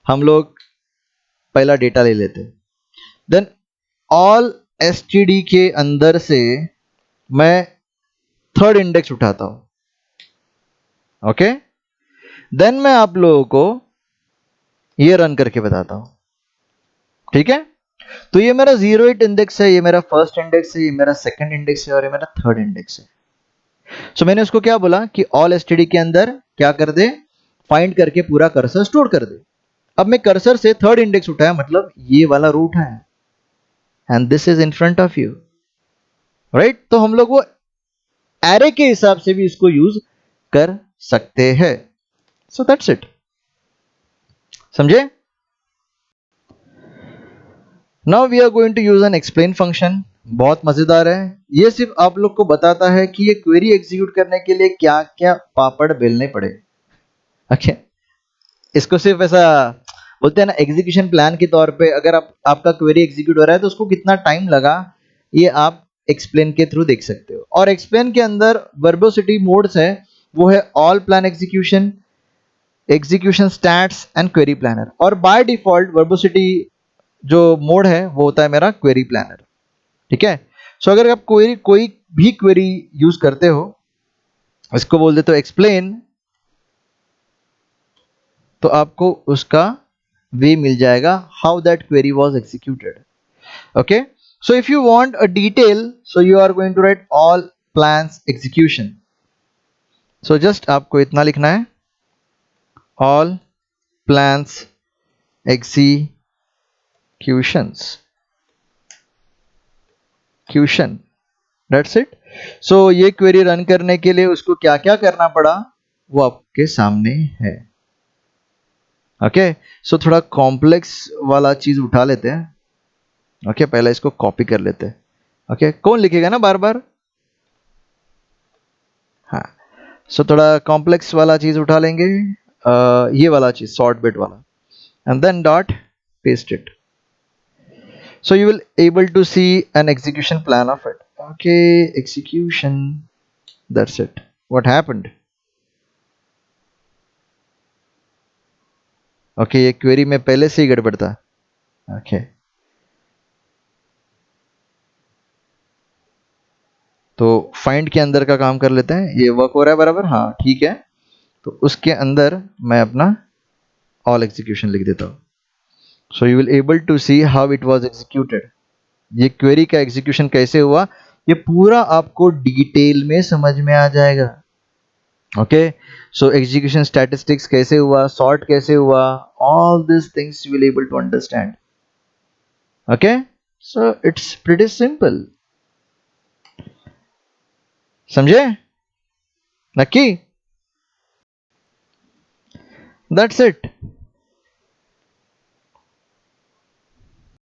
हम लोग पहला डेटा ले लेते हैं, देन ऑल std के अंदर से मैं थर्ड इंडेक्स उठाता हूं। ओके, देन मैं आप लोगों को ये रन करके बताता हूं, ठीक है? तो ये मेरा 08 इंडेक्स है, ये मेरा फर्स्ट इंडेक्स है, ये मेरा सेकंड इंडेक्स है और ये मेरा थर्ड इंडेक्स है। सो मैंने उसको क्या बोला कि ऑल std के अंदर क्या कर दे, फाइंड करके पूरा कर्सर स्टोर कर दे। अब मैं कर्सर से थर्ड इंडेक्स उठाया, मतलब ये वाला रूट है, and this is in front of you, right? तो हम लोग वो एरे के हिसाब से भी इसको यूज कर सकते हैं। सो दैट्स इट, समझे? Now we are going to use an explain function, बहुत मजेदार है। ये सिर्फ आप लोग को बताता है कि ये क्वेरी एग्जीक्यूट करने के लिए क्या क्या पापड़ बेलने पड़े। ओके, इसको सिर्फ ऐसा बोलते हैं ना एग्जीक्यूशन प्लान के तौर पे, अगर आपका क्वेरी एग्जीक्यूट हो रहा है तो उसको कितना टाइम लगा, ये आप एक्सप्लेन के थ्रू देख सकते हो। और एक्सप्लेन के अंदर वर्बोसिटी मोड्स है, वो है all plan execution, execution stats and query planner. और बाय डिफॉल्ट वर्बोसिटी जो मोड है वो होता है मेरा क्वेरी प्लानर, ठीक है? सो अगर आप कोई भी क्वेरी यूज करते हो, इसको बोल देते हो एक्सप्लेन, तो आपको उसका वे मिल जाएगा, how that query was executed. Okay, so if you want a detail, so you are going to write all plans execution. So just आपको इतना लिखना है, ऑल प्लान्स एग्जीक्यूशंस, क्यूशन, दैट्स इट। सो ये क्वेरी रन करने के लिए उसको क्या क्या करना पड़ा वो आपके सामने है। ओके, सो थोड़ा कॉम्प्लेक्स वाला चीज उठा लेते हैं। ओके, पहले इसको कॉपी कर लेते हैं। ओके, कौन लिखेगा ना बार बार? हाँ, सो थोड़ा कॉम्प्लेक्स वाला चीज उठा लेंगे, ये वाला चीज सॉर्ट बिट वाला, and then dot paste it, so you will able to see an execution plan of it। okay, execution, that's it, what happened? okay, ये क्वेरी में पहले से ही गड़बड़ था। okay, तो फाइंड के अंदर का काम कर लेते हैं, ये वर्क हो रहा है बराबर, हाँ ठीक है। तो उसके अंदर मैं अपना ऑल एग्जीक्यूशन लिख देता हूँ, so you will able to see how it was executed. ये क्वेरी का एग्जीक्यूशन कैसे हुआ ये पूरा आपको डिटेल में समझ में आ जाएगा। ओके, सो एग्जीक्यूशन स्टैटिस्टिक्स कैसे हुआ, सॉर्ट कैसे हुआ, all this things you will able to understand. Okay, so it's pretty simple, समझे? नक्की? That's it.